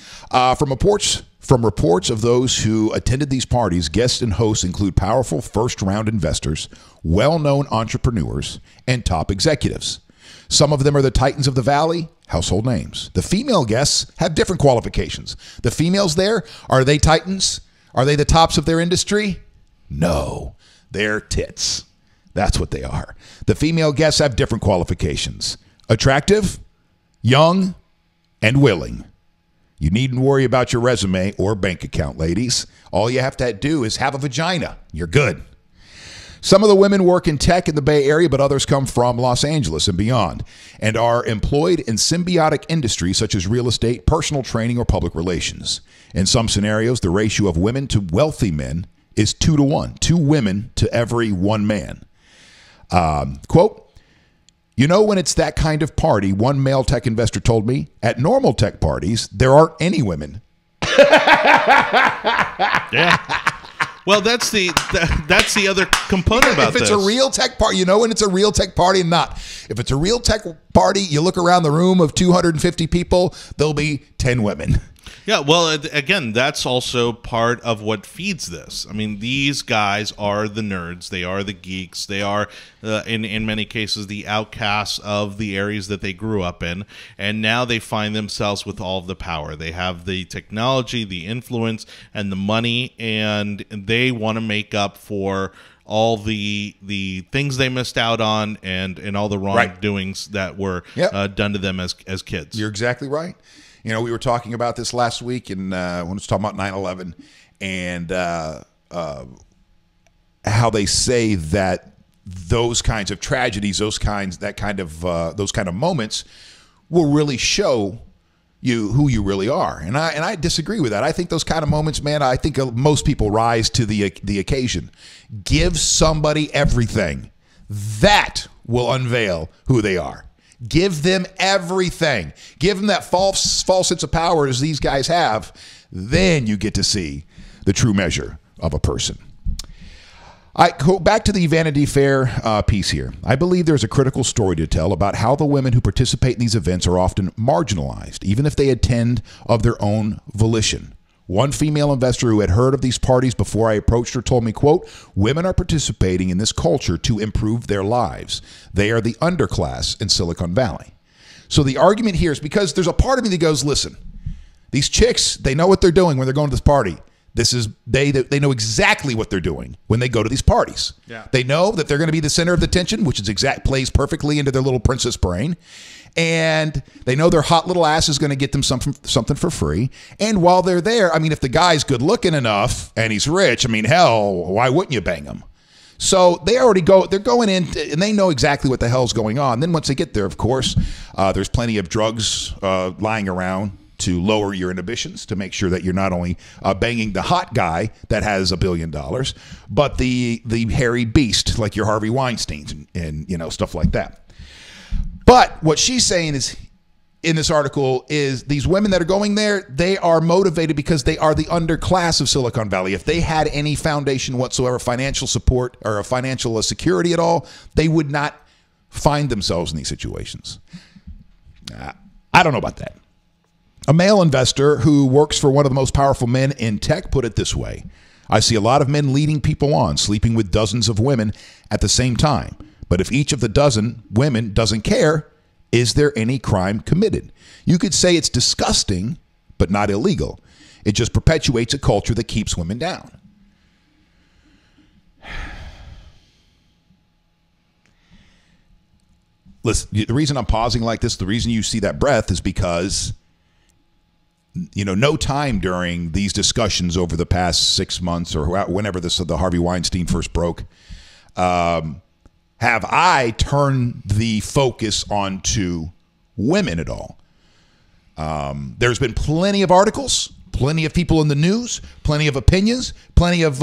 From reports of those who attended these parties, guests and hosts include powerful first-round investors, well-known entrepreneurs, and top executives. Some of them are the titans of the valley, household names. The female guests have different qualifications. The females there, are they titans? Are they the tops of their industry? No, they're tits. That's what they are. The female guests have different qualifications. Attractive, young, and willing. You needn't worry about your resume or bank account, ladies. All you have to do is have a vagina. You're good. Some of the women work in tech in the Bay Area, but others come from Los Angeles and beyond and are employed in symbiotic industries such as real estate, personal training, or public relations. In some scenarios, the ratio of women to wealthy men is 2 to 1, 2 women to every 1 man. Quote, when it's that kind of party, one male tech investor told me, at normal tech parties, there aren't any women. Yeah. Well, that's the other component about this. If it's a real tech party, when it's a real tech party and not. If it's a real tech party, you look around the room of 250 people, there'll be 10 women. Yeah, well, again, that's also part of what feeds this. I mean, these guys are the nerds. They are the geeks. They are, in many cases, the outcasts of the areas that they grew up in. And now they find themselves with all of the power. They have the technology, the influence, and the money, and they want to make up for all the things they missed out on and all the wrongdoings that were done to them as kids. You're exactly right. We were talking about this last week, and when we were talking about 9/11, and how they say that those kinds of tragedies, those kind of moments, will really show you who you really are. And I disagree with that. I think those kind of moments, man, I think most people rise to the occasion. Give somebody everything. That will unveil who they are. Give them everything. Give them that false sense of power as these guys have. Then you get to see the true measure of a person. I go back to the Vanity Fair piece here. I believe there's a critical story to tell about how the women who participate in these events are often marginalized, even if they attend of their own volition. One female investor who had heard of these parties before I approached her told me, quote, "Women are participating in this culture to improve their lives. They are the underclass in Silicon Valley." So the argument here is because there's a part of me that goes, listen, these chicks, they know what they're doing when they're going to this party. They know exactly what they're doing when they go to these parties. Yeah. They know that they're going to be the center of the attention, which plays perfectly into their little princess brain. And they know their hot little ass is going to get them something for free. And while they're there, I mean, if the guy's good looking enough and he's rich, I mean, hell, why wouldn't you bang him? So they're going in and they know exactly what the hell's going on. Then once they get there, of course, there's plenty of drugs lying around to lower your inhibitions, to make sure that you're not only banging the hot guy that has $1 billion, but the hairy beast like your Harvey Weinsteins and stuff like that. But what she's saying is, in this article, is these women that are going there, they are motivated because they are the underclass of Silicon Valley. If they had any foundation whatsoever, financial support or a financial security at all, they would not find themselves in these situations. I don't know about that. A male investor who works for one of the most powerful men in tech put it this way: "I see a lot of men leading people on, sleeping with dozens of women at the same time. But if each of the dozen women doesn't care, is there any crime committed? You could say it's disgusting, but not illegal. It just perpetuates a culture that keeps women down." Listen, the reason I'm pausing like this, the reason you see that breath is because no time during these discussions over the past 6 months or whenever the Harvey Weinstein first broke, have I turned the focus onto women at all. There's been plenty of articles, plenty of people in the news, plenty of opinions, plenty of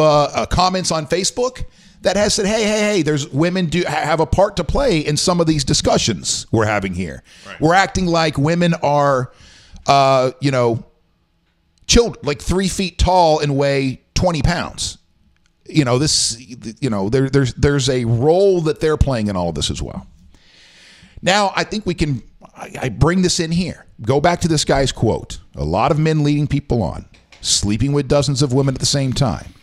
comments on Facebook that has said, hey, there's women do have a part to play in some of these discussions we're having here. Right. We're acting like women are, children, like 3 feet tall and weigh 20 pounds. There's a role that they're playing in all of this as well. Now, I think I bring this in here. Go back to this guy's quote. "A lot of men leading people on, sleeping with dozens of women at the same time.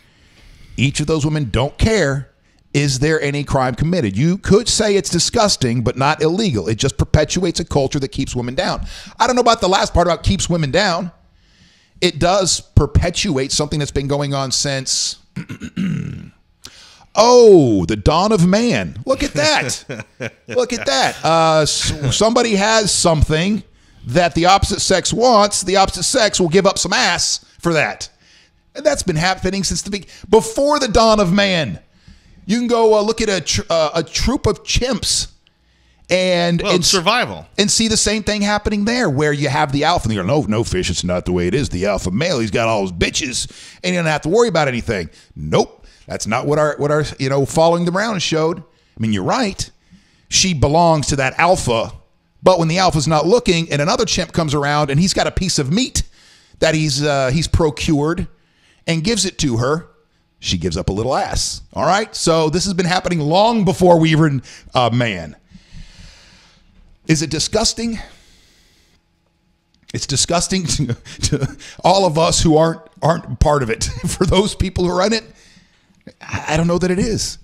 Each of those women don't care. Is there any crime committed? You could say it's disgusting, but not illegal. It just perpetuates a culture that keeps women down." I don't know about the last part about keeps women down. It does perpetuate something that's been going on since... the dawn of man. Look at that. Look at that. Somebody has something that the opposite sex wants. The opposite sex will give up some ass for that. And that's been happening since before the dawn of man. You can go look at a troop of chimps and survival, and see the same thing happening there, where you have the alpha. And you go, no, fish, it's not the way it is. The alpha male, he's got all his bitches, and you don't have to worry about anything. Nope, that's not what our following them around showed. I mean, you're right. She belongs to that alpha, but when the alpha's not looking, and another chimp comes around, and he's got a piece of meat that he's procured, and gives it to her, she gives up a little ass. All right, so this has been happening long before we were man. Is it disgusting? It's disgusting to all of us who aren't part of it. For those people who are in it, I don't know that it is.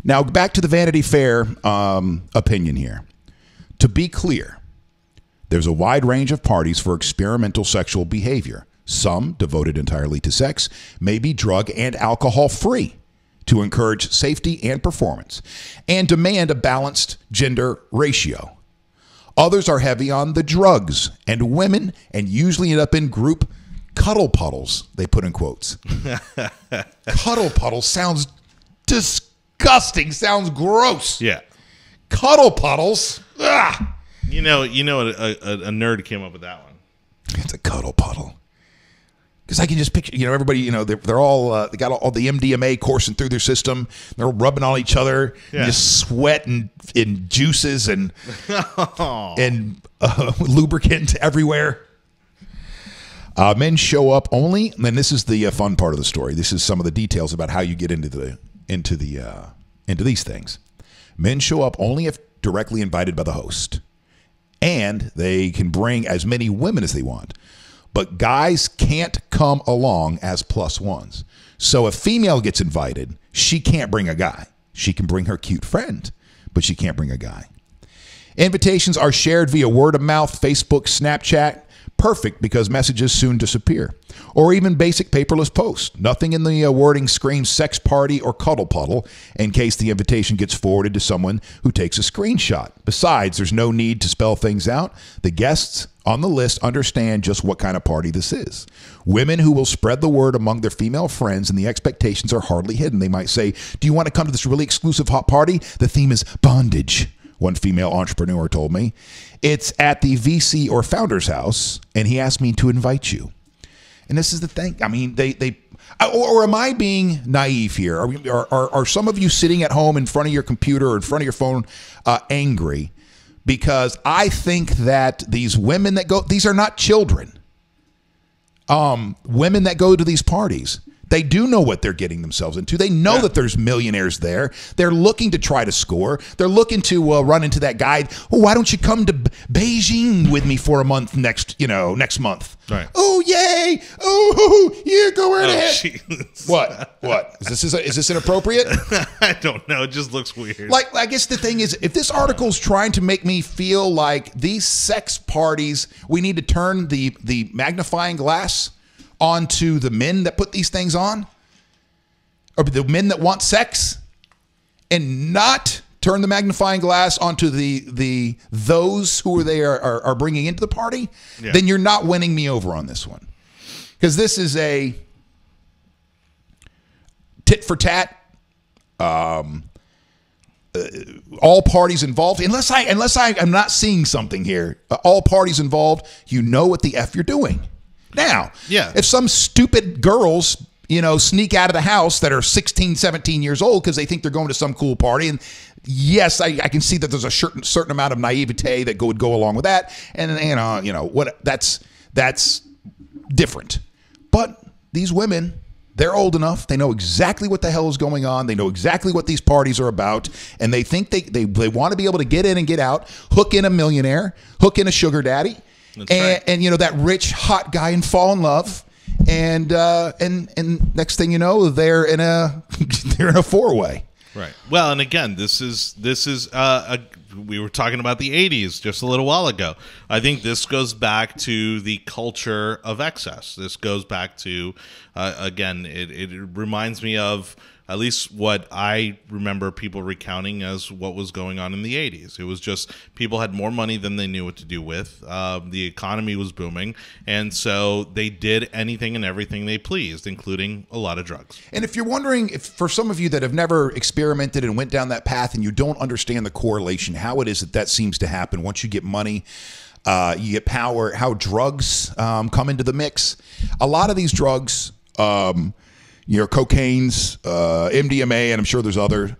Now, back to the Vanity Fair opinion here. To be clear, there's a wide range of parties for experimental sexual behavior. Some, devoted entirely to sex, may be drug and alcohol free to encourage safety and performance and demand a balanced gender ratio. Others are heavy on the drugs and women and usually end up in group cuddle puddles, they put in quotes. Cuddle puddles sounds disgusting, sounds gross. Yeah. Cuddle puddles. Ugh. You know, a nerd came up with that one. It's a cuddle puddle. Because I can just picture, everybody, they're all, they got all the MDMA coursing through their system. They're rubbing on each other, just sweat and juices and lubricant everywhere. Men show up only, and this is the fun part of the story. This is some of the details about how you get into these things. Men show up only if directly invited by the host, and they can bring as many women as they want. But guys can't come along as plus ones. So if female gets invited, she can't bring a guy. She can bring her cute friend, but she can't bring a guy. Invitations are shared via word of mouth, Facebook, Snapchat. Perfect because messages soon disappear. Or even basic paperless posts. Nothing in the wording screams sex party or cuddle puddle in case the invitation gets forwarded to someone who takes a screenshot. Besides, there's no need to spell things out. The guests on the list understand just what kind of party this is. Women who will spread the word among their female friends, and the expectations are hardly hidden. They might say, do you want to come to this really exclusive hot party? The theme is bondage, one female entrepreneur told me. It's at the VC or founder's house, and he asked me to invite you. And this is the thing. I mean, or am I being naive here? Are some of you sitting at home in front of your computer or in front of your phone angry? Because I think that these women that go, these are not children. Women that go to these parties, they do know what they're getting themselves into. They know that there's millionaires there. They're looking to try to score. They're looking to run into that guy. Oh, why don't you come to Beijing with me for a month next month? Right. Oh, yay. Oh, yeah, go right ahead. Geez. What? Is this inappropriate? I don't know. It just looks weird. Like, I guess the thing is, if this article is trying to make me feel like these sex parties, we need to turn the magnifying glass onto the men that put these things on, or the men that want sex, and not turn the magnifying glass onto those who they are bringing into the party, then you're not winning me over on this one. Because this is a tit for tat, all parties involved, unless I'm not seeing something here, all parties involved, you know what the F you're doing. Now, if some stupid girls, sneak out of the house that are 16, 17 years old because they think they're going to some cool party, and yes, I can see that there's a certain amount of naivete that would go along with that, and what that's different. But these women, they're old enough. They know exactly what the hell is going on. They know exactly what these parties are about, and they think they want to be able to get in and get out, hook in a millionaire, hook in a sugar daddy. And that rich hot guy and fall in love, and next thing you know, they're in a four-way. Right. Well, and again, this is we were talking about the 80s just a little while ago. I think this goes back to the culture of excess. This goes back to again, it reminds me of at least what I remember people recounting as what was going on in the 80s. It was just people had more money than they knew what to do with. The economy was booming, and so they did anything and everything they pleased, including a lot of drugs. And if you're wondering, if for some of you that have never experimented and went down that path and you don't understand the correlation, how it is that seems to happen once you get money, you get power, how drugs come into the mix. A lot of these drugs, cocaine's, MDMA, and I'm sure there's other.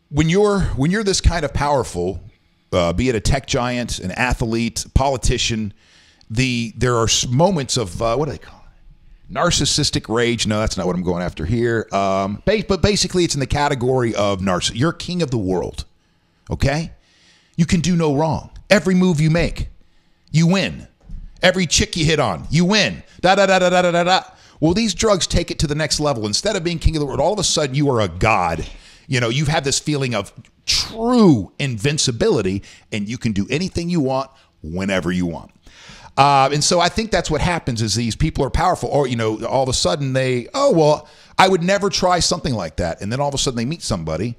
When you're this kind of powerful, be it a tech giant, an athlete, politician, there are moments of what do they call it? Narcissistic rage. No, that's not what I'm going after here. But basically, it's in the category of narcissist. You're king of the world. Okay, you can do no wrong. Every move you make, you win. Every chick you hit on, you win. Da da da da da da da. Well, these drugs take it to the next level. Instead of being king of the world, all of a sudden you are a god. You've had this feeling of true invincibility, and you can do anything you want whenever you want. And so I think that's what happens is these people are powerful, or, all of a sudden I would never try something like that. And then all of a sudden they meet somebody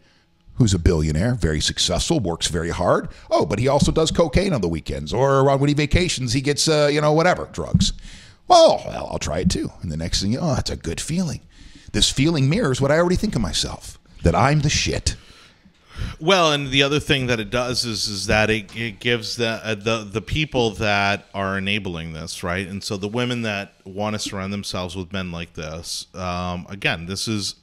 who's a billionaire, very successful, works very hard. Oh, but he also does cocaine on the weekends, or when he vacations, he gets, whatever, drugs. Well, I'll try it too. And the next thing that's a good feeling. This feeling mirrors what I already think of myself, that I'm the shit. Well, and the other thing that it does is that it gives the people that are enabling this, right? And so the women that want to surround themselves with men like this, again, this is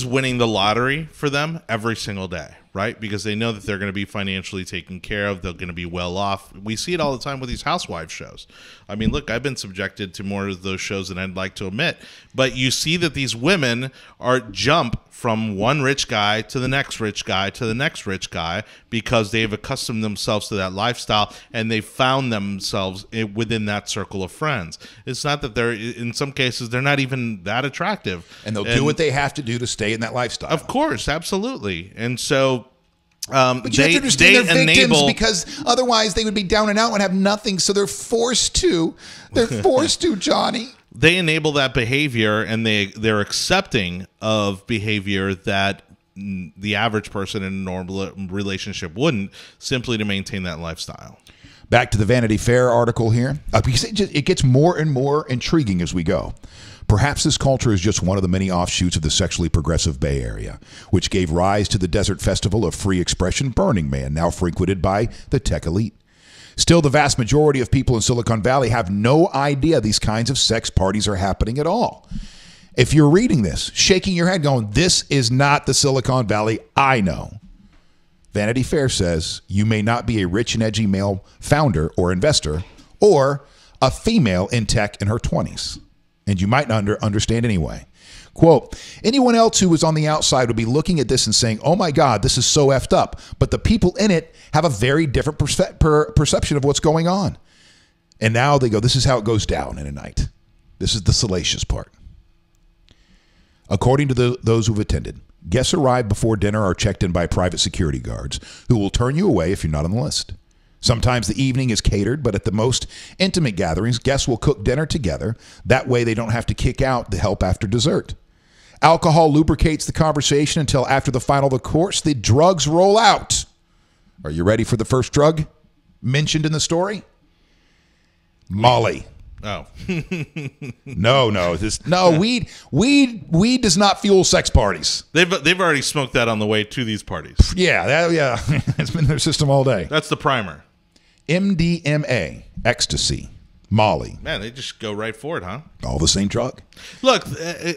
winning the lottery for them every single day, right? Because they know that they're going to be financially taken care of. They're going to be well off. We see it all the time with these housewife shows. I mean, look, I've been subjected to more of those shows than I'd like to admit. But you see that these women are jump from one rich guy to the next rich guy to the next rich guy because they've accustomed themselves to that lifestyle and they found themselves within that circle of friends. It's not that they're, in some cases, they're not even that attractive. And they'll do what they have to do to stay in that lifestyle. Of course, absolutely. And so but you have to understand they're victims because otherwise they would be down and out and have nothing. So they're forced to. They're forced to, Johnny. They enable that behavior, and they're accepting of behavior that the average person in a normal relationship wouldn't, simply to maintain that lifestyle. Back to the Vanity Fair article here. Because it gets more and more intriguing as we go. Perhaps this culture is just one of the many offshoots of the sexually progressive Bay Area, which gave rise to the desert festival of free expression Burning Man, now frequented by the tech elite. Still, the vast majority of people in Silicon Valley have no idea these kinds of sex parties are happening at all. If you're reading this, shaking your head going, this is not the Silicon Valley I know. Vanity Fair says you may not be a rich and edgy male founder or investor or a female in tech in her 20s. And you might not understand anyway. Quote, anyone else who was on the outside would be looking at this and saying, oh my God, this is so effed up. But the people in it have a very different perception of what's going on. And now they go, this is how it goes down in a night. This is the salacious part. According to those who've attended, guests arrive before dinner are checked in by private security guards who will turn you away if you're not on the list. Sometimes the evening is catered, but at the most intimate gatherings, guests will cook dinner together. That way they don't have to kick out the help after dessert. Alcohol lubricates the conversation until after the final of the course, the drugs roll out. Are you ready for the first drug mentioned in the story? Molly. Oh. No. Weed does not fuel sex parties. They've already smoked that on the way to these parties. Yeah. It's been in their system all day. That's the primer. MDMA, ecstasy, Molly. Man, they just go right for it, huh? All the same drug. Look,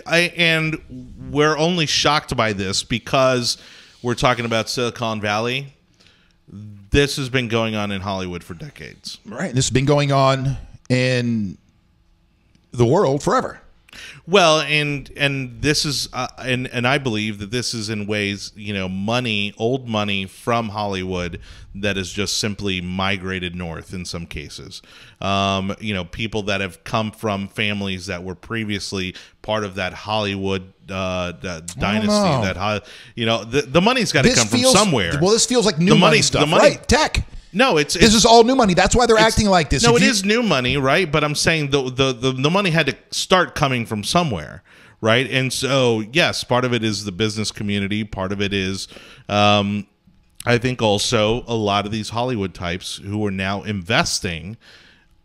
and we're only shocked by this because we're talking about Silicon Valley. This has been going on in Hollywood for decades. Right. This has been going on in the world forever. Well, and this is and I believe that this is in ways, old money from Hollywood that has just simply migrated north in some cases. People that have come from families that were previously part of that Hollywood dynasty. The money's got to come from somewhere. Well, this feels like new money stuff, right? Tech. No, this is all new money. That's why they're acting like this. No, it is new money, right? But I'm saying the money had to start coming from somewhere, right? And so, yes, part of it is the business community. Part of it is, I think, also a lot of these Hollywood types who are now investing,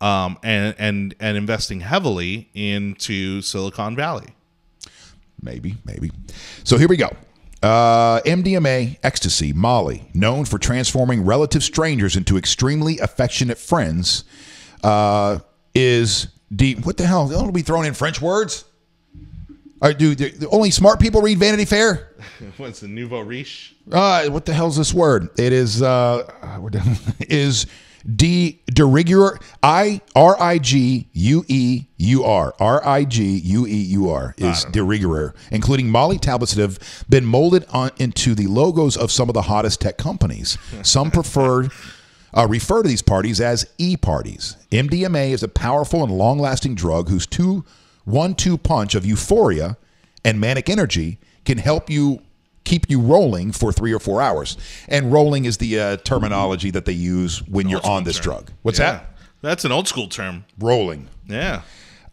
and investing heavily into Silicon Valley. Maybe. So here we go. MDMA, ecstasy, Molly, known for transforming relative strangers into extremely affectionate friends, is deep. What the hell? Don't be throwing in French words. All right, dude, only smart people read Vanity Fair. What's the nouveau riche? What the hell is this word? It is de rigueur. RIGUEUR is de rigueur, including Molly tablets that have been molded into the logos of some of the hottest tech companies. Some refer to these parties as e-parties. MDMA is a powerful and long-lasting drug whose 1-2 punch of euphoria and manic energy can help you keep you rolling for 3 or 4 hours. And rolling is the terminology that they use when you're on this drug. What's that? That's an old school term. Rolling. Yeah.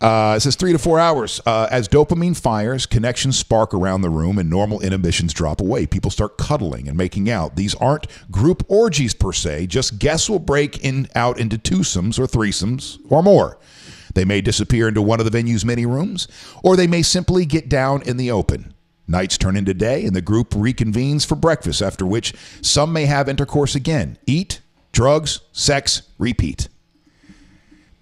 It says 3 to 4 hours. As dopamine fires, connections spark around the room and normal inhibitions drop away. People start cuddling and making out. These aren't group orgies per se. Just guests will break out into twosomes or threesomes or more. They may disappear into one of the venue's many rooms, or they may simply get down in the open. Nights turn into day, and the group reconvenes for breakfast, after which some may have intercourse again. Eat, drugs, sex, repeat.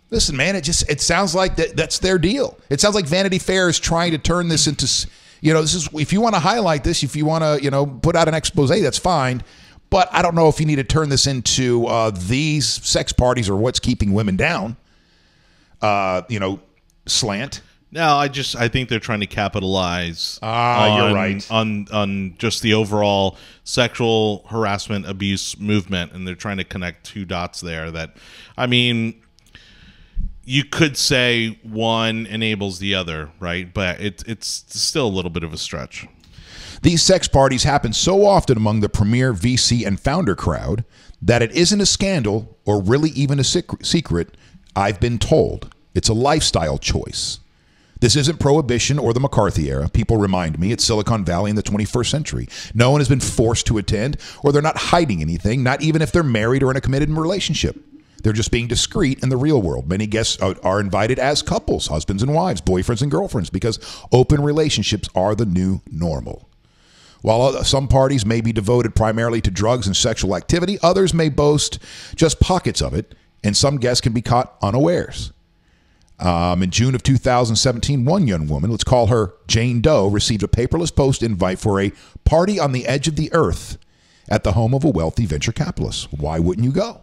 Listen, man, it sounds like that's their deal. It sounds like Vanity Fair is trying to turn this into, this is, if you want to highlight this, if you want to, put out an expose, that's fine. But I don't know if you need to turn this into these sex parties or what's keeping women down, slant. No, I think they're trying to capitalize you're right. on just the overall sexual harassment abuse movement, and they're trying to connect two dots there. That, I mean, you could say one enables the other, right? But it's still a little bit of a stretch. These sex parties happen so often among the premier VC and founder crowd that it isn't a scandal or really even a secret. I've been told it's a lifestyle choice. This isn't Prohibition or the McCarthy era. People remind me it's Silicon Valley in the 21st century. No one has been forced to attend, or they're not hiding anything, not even if they're married or in a committed relationship. They're just being discreet in the real world. Many guests are invited as couples, husbands and wives, boyfriends and girlfriends, because open relationships are the new normal. While some parties may be devoted primarily to drugs and sexual activity, others may boast just pockets of it, and some guests can be caught unawares. In June of 2017, one young woman, let's call her Jane Doe, received a paperless post invite for a party on the edge of the earth at the home of a wealthy venture capitalist. Why wouldn't you go?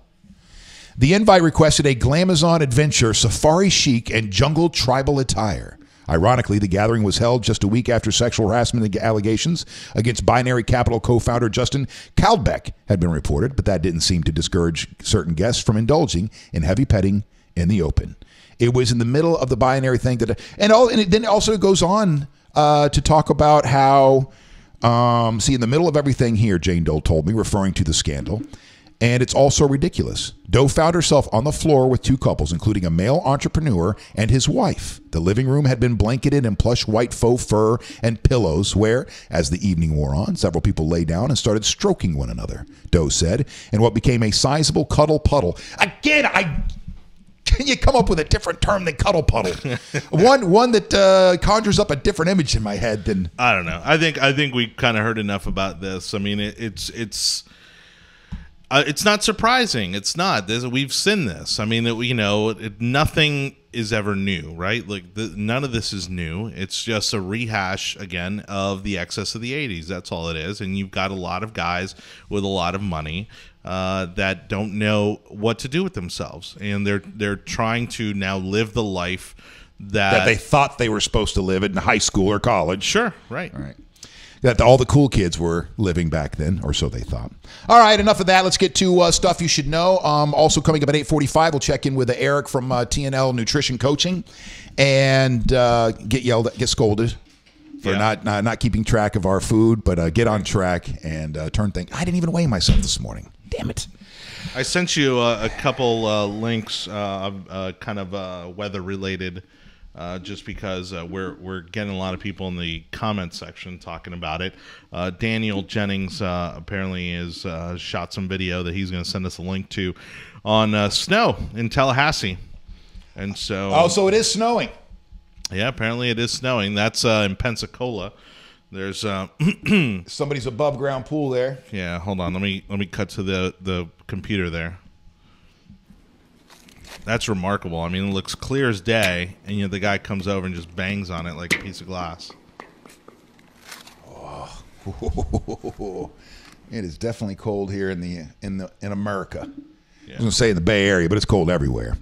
The invite requested a glamazon adventure, safari chic, and jungle tribal attire. Ironically, the gathering was held just a week after sexual harassment allegations against Binary Capital co-founder Justin Caldbeck had been reported, but that didn't seem to discourage certain guests from indulging in heavy petting in the open. It was in the middle of the binary thing then it also goes on to talk about how, in the middle of everything here, Jane Doe told me, referring to the scandal, and it's also ridiculous. Doe found herself on the floor with two couples, including a male entrepreneur and his wife. The living room had been blanketed in plush white faux fur and pillows where, as the evening wore on, several people lay down and started stroking one another, Doe said, in what became a sizable cuddle puddle. Again, can you come up with a different term than cuddle puddle? one that conjures up a different image in my head than... I don't know. I think we kind of heard enough about this. I mean, it's not surprising. It's not. We've seen this. I mean, nothing is ever new, right? Like none of this is new. It's just a rehash again of the excess of the 80s. That's all it is. And you've got a lot of guys with a lot of money that don't know what to do with themselves, and they're trying to now live the life that they thought they were supposed to live in high school or college. Sure, right. That all the cool kids were living back then, or so they thought. All right, enough of that. Let's get to stuff you should know. Also coming up at 8:45, we'll check in with Eric from TNL Nutrition Coaching, and get scolded for not keeping track of our food, but get on track and turn things. I didn't even weigh myself this morning. Damn it. I sent you a couple links, kind of weather related. Just because we're getting a lot of people in the comment section talking about it. Daniel Jennings apparently has shot some video that he's going to send us a link to on snow in Tallahassee. And so... so it is snowing. Yeah, apparently it is snowing. That's in Pensacola. There's somebody's above ground pool there. Yeah, hold on. Let me cut to the computer there. That's remarkable. I mean, it looks clear as day, and the guy comes over and just bangs on it like a piece of glass. Oh, it is definitely cold here in America. Yeah. I was going to say in the Bay Area, but it's cold everywhere.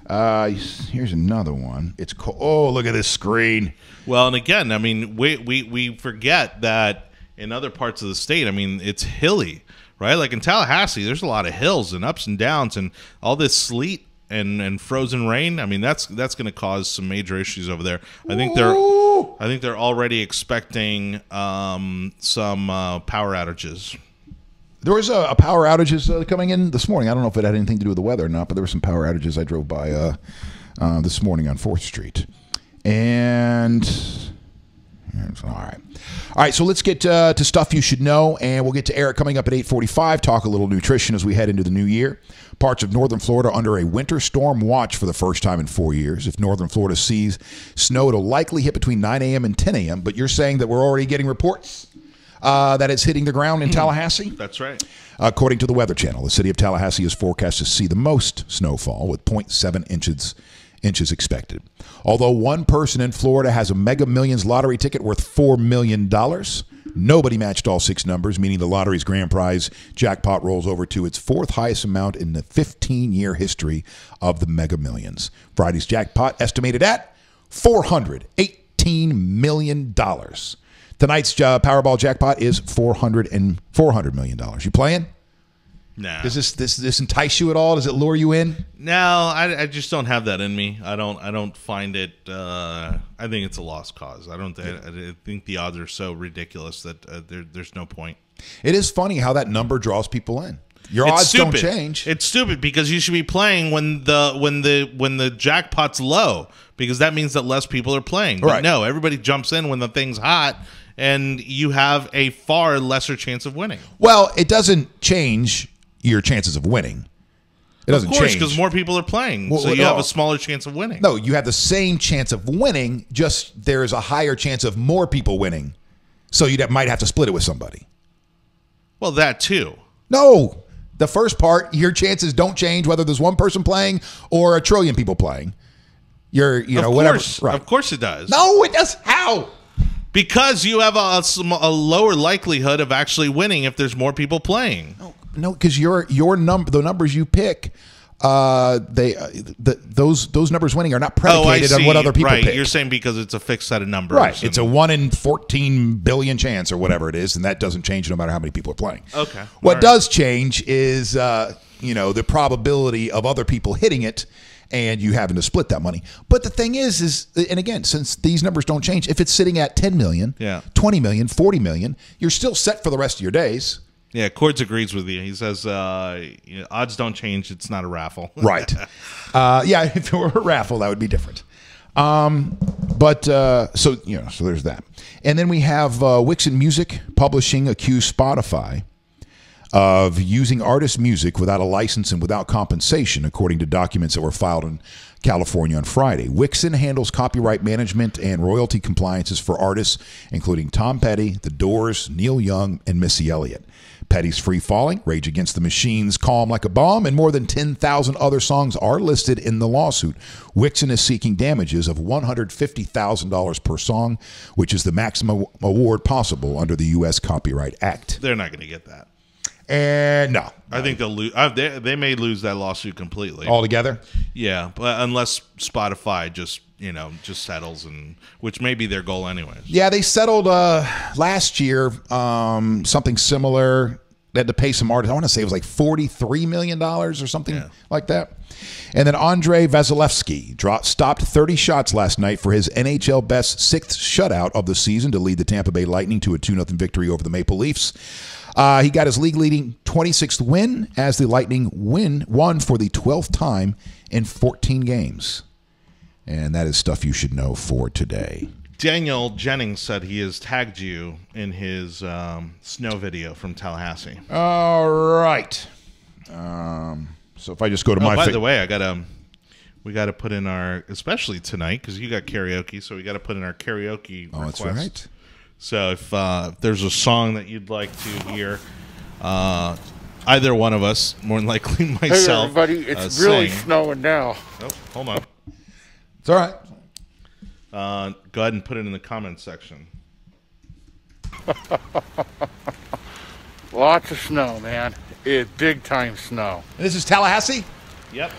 Here's another one. It's cold. Oh, look at this screen. Well, and again, I mean, we forget that in other parts of the state, I mean, it's hilly, right? Like in Tallahassee, there's a lot of hills and ups and downs, and all this sleet and frozen rain. I mean, that's going to cause some major issues over there. I think they're already expecting some power outages. There was a power outages coming in this morning. I don't know if it had anything to do with the weather or not, but there were some power outages. I drove by this morning on 4th Street. And All right. All right, so let's get to stuff you should know, and we'll get to Eric coming up at 8:45, talk a little nutrition as we head into the new year. Parts of northern Florida under a winter storm watch for the first time in 4 years. If northern Florida sees snow, it'll likely hit between 9 a.m. and 10 a.m., but you're saying that we're already getting reports that it's hitting the ground in Tallahassee? That's right. According to the Weather Channel, the city of Tallahassee is forecast to see the most snowfall with 0.7 inches expected. Although one person in Florida has a Mega Millions lottery ticket worth $4 million, nobody matched all 6 numbers, meaning the lottery's grand prize jackpot rolls over to its 4th highest amount in the 15-year history of the Mega Millions. Friday's jackpot estimated at $418 million. Tonight's Powerball jackpot is $400 million. You playing? Nah. Does this entice you at all? Does it lure you in? No, I just don't have that in me. I don't find it. I think it's a lost cause. I think the odds are so ridiculous that there's no point. It is funny how that number draws people in. Your odds don't change. It's stupid because you should be playing when the jackpot's low, because that means that less people are playing. But right. No, everybody jumps in when the thing's hot, and you have a far lesser chance of winning. Well, it doesn't change your chances of winning. It doesn't change because more people are playing, so you have a smaller chance of winning. No, you have the same chance of winning, just there's a higher chance of more people winning, so you might have to split it with somebody. Well, that too. No, the first part, your chances don't change whether there's one person playing or a trillion people playing. Whatever. Right. Of course it does. No, it does. How? Because you have a lower likelihood of actually winning if there's more people playing. No, because the numbers you pick, those numbers winning are not predicated on what other people pick. You're saying because it's a fixed set of numbers. Right. It's a 1 in 14 billion chance or whatever it is, and that doesn't change no matter how many people are playing. Okay. What does change is the probability of other people hitting it and you having to split that money. But the thing is, and again, since these numbers don't change, if it's sitting at 10 million, 20 million, 40 million, you're still set for the rest of your days. Yeah, Cords agrees with you. He says odds don't change. It's not a raffle. Right. If it were a raffle, that would be different. So there's that. And then we have Wixen Music Publishing accused Spotify of using artist music without a license and without compensation, according to documents that were filed in California on Friday. Wixen handles copyright management and royalty compliances for artists, including Tom Petty, The Doors, Neil Young, and Missy Elliott. Petty's Free Falling, Rage Against the Machine's Calm Like a Bomb, and more than 10,000 other songs are listed in the lawsuit. Wixen is seeking damages of $150,000 per song, which is the maximum award possible under the U.S. Copyright Act. They're not going to get that. And no. I think they'll lose. They may lose that lawsuit completely. Altogether? Yeah, but unless Spotify just settles, and which may be their goal anyways. Yeah, they settled last year something similar. They had to pay some artists. I want to say it was like $43 million or something like that. And then Andre Vasilevsky stopped 30 shots last night for his NHL best 6th shutout of the season to lead the Tampa Bay Lightning to a 2-0 victory over the Maple Leafs. He got his league-leading 26th win as the Lightning won for the 12th time in 14 games. And that is stuff you should know for today. Daniel Jennings said he has tagged you in his snow video from Tallahassee. All right. So if I just go to my... By the way, we got to put in our... Especially tonight, because you got karaoke, so we got to put in our karaoke request. That's right. So if there's a song that you'd like to hear, either one of us, more than likely myself. Hey everybody, it's really snowing now. Oh, hold on. It's all right. Go ahead and put it in the comments section. Lots of snow, man. It's big time snow. And this is Tallahassee? Yep.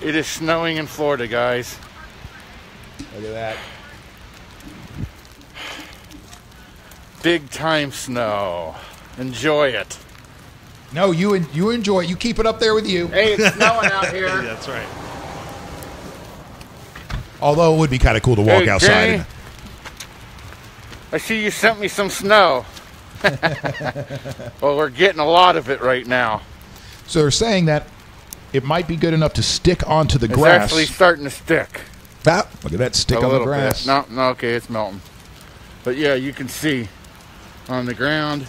It is snowing in Florida, guys. Look at that. Big time snow. Enjoy it. No, you enjoy it. You keep it up there with you. Hey, it's snowing out here. Yeah, that's right. Although it would be kind of cool to walk outside. Jenny, I see you sent me some snow. Well, we're getting a lot of it right now. So they're saying that it might be good enough to stick onto the It's grass. actually starting to stick. Ah, look at that stick A on the little grass. bit. No, okay, it's melting. But yeah, you can see on the ground,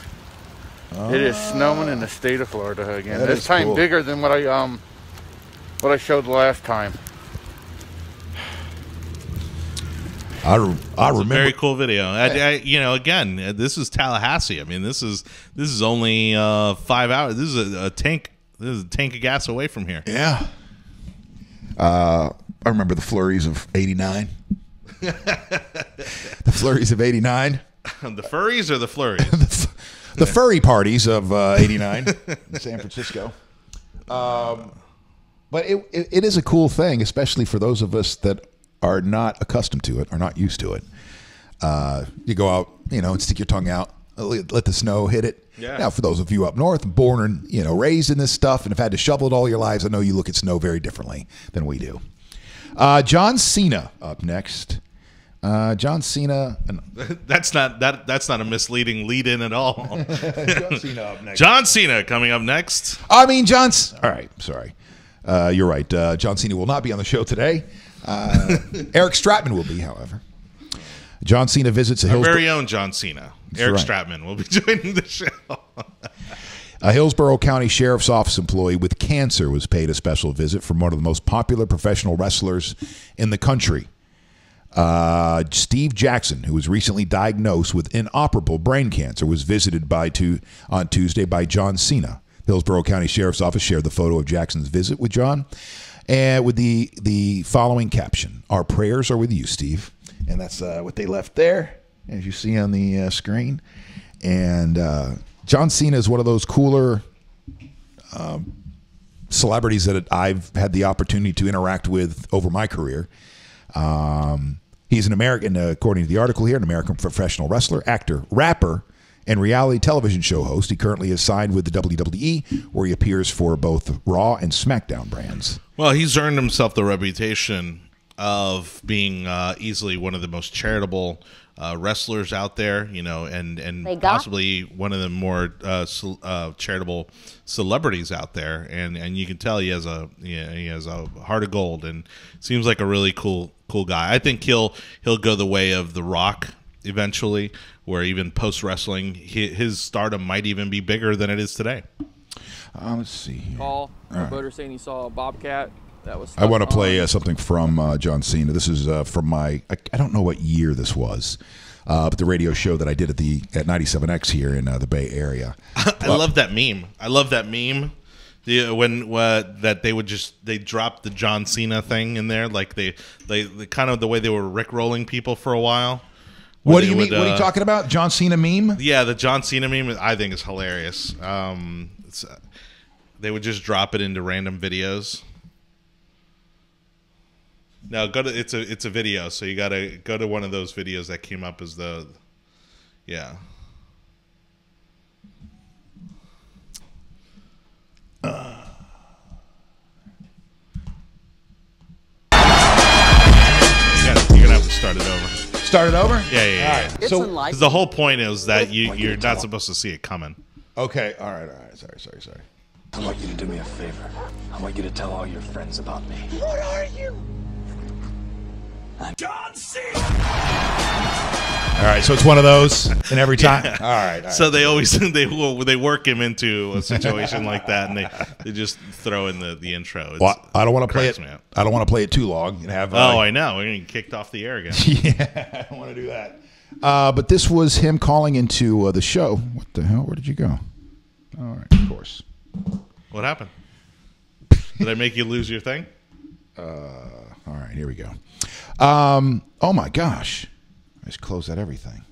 it is snowing in the state of Florida again. This time cool. Bigger than what I showed last time. I remember. A very cool video. Again, this is Tallahassee. I mean, this is only 5 hours. This is a tank. This is a tank of gas away from here. Yeah. I remember the flurries of '89. The flurries of '89. The furries or the flurries? The furry parties of '89 in San Francisco. But it is a cool thing, especially for those of us that are not accustomed to it, are not used to it. You go out, and stick your tongue out, let the snow hit it. Yeah. Now, for those of you up north, born and raised in this stuff and have had to shovel it all your lives, I know you look at snow very differently than we do. John Cena up next. John Cena. That's not a misleading lead-in at all. John Cena up next. John Cena coming up next. I mean, all right, sorry. You're right. John Cena will not be on the show today. Eric Stratman will be, however. John Cena visits our very own John Cena. Eric Stratman will be joining the show. A Hillsborough County Sheriff's Office employee with cancer was paid a special visit from one of the most popular professional wrestlers in the country. Steve Jackson, who was recently diagnosed with inoperable brain cancer, was visited on Tuesday by John Cena. The Hillsborough County Sheriff's Office shared the photo of Jackson's visit with John, and with the following caption: "Our prayers are with you, Steve." And that's what they left there, as you see on the screen. And John Cena is one of those cooler celebrities that I've had the opportunity to interact with over my career. He's an American, according to the article here, an American professional wrestler, actor, rapper, and reality television show host. He currently is signed with the WWE, where he appears for both Raw and SmackDown brands. Well, he's earned himself the reputation of being easily one of the most charitable wrestlers out there, and possibly one of the more charitable celebrities out there. And you can tell he has a heart of gold, and seems like a really cool guy. I think he'll go the way of The Rock eventually, where even post wrestling, his stardom might even be bigger than it is today. Let's see here. Call a voter saying he saw a bobcat. I want to play something from John Cena. This is from I don't know what year this was, but the radio show that I did at 97X here in the Bay Area. I love that meme. That they dropped the John Cena thing in there, like they kind of the way they were rickrolling people for a while. What do you mean? What are you talking about? John Cena meme? Yeah, the John Cena meme I think is hilarious. They would just drop it into random videos. No, it's a video, so you gotta go to one of those videos that came up as You you're gonna have to start it over. Start it over? Yeah. All right. So the whole point is that you're not supposed to see it coming. Okay. All right. Sorry. I want you to do me a favor. I want you to tell all your friends about me. What are you? I'm John Cena. All right, so it's one of those, and every time. Yeah. All right. So they always they work him into a situation like that, and they just throw in the intro. I don't want to play it. I don't want to play it too long and have. I know we're getting kicked off the air again. Yeah, I don't want to do that. But this was him calling into the show. What the hell? Where did you go? All right, of course. What happened? Did I make you lose your thing? All right, here we go. Oh my gosh, I just closed out everything.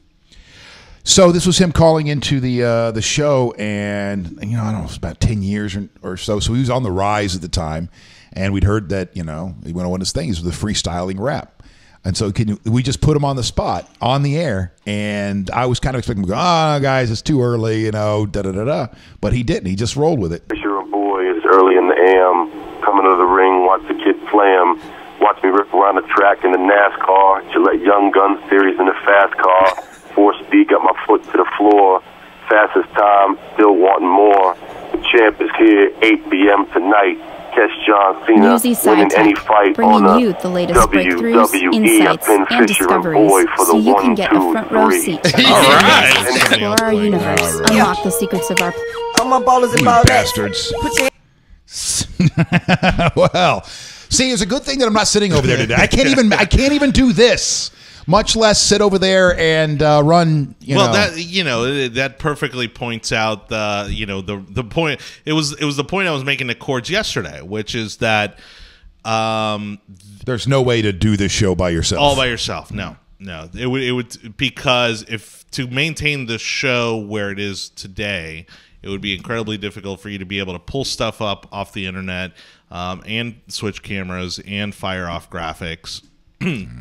So this was him calling into the show, and I don't know, it was about 10 years or so. So he was on the rise at the time, and we'd heard that he went on one of his things with the freestyling rap. And so we just put him on the spot, on the air, and I was kind of expecting him to go, guys, it's too early, da-da-da-da. But he didn't. He just rolled with it. You're a boy, it's early in the AM, coming to the ring, watch the kid flam, watch me rip around the track in the NASCAR, Gillette Young Gun Series in the fast car, 4-speed, got my foot to the floor, fastest time, still wanting more. The champ is here, 8 p.m. tonight. catch John Cena Newsy winning any SciTech, fight bringing on you the latest breakthroughs, WWE. insights, Ben and Fisher discoveries, boy for so the you 1, can get a 2, front row 3. seat. All right. Explore our universe, unlock the secrets of our... All my ballers and You ball bastards. Well, see, it's a good thing that I'm not sitting over there today. I can't even do this, much less sit over there and run. That perfectly points out the point. It was the point I was making to Cords yesterday, which is that there's no way to do this show by yourself. All by yourself. No. It would because if to maintain the show where it is today, it would be incredibly difficult for you to be able to pull stuff up off the internet and switch cameras and fire off graphics,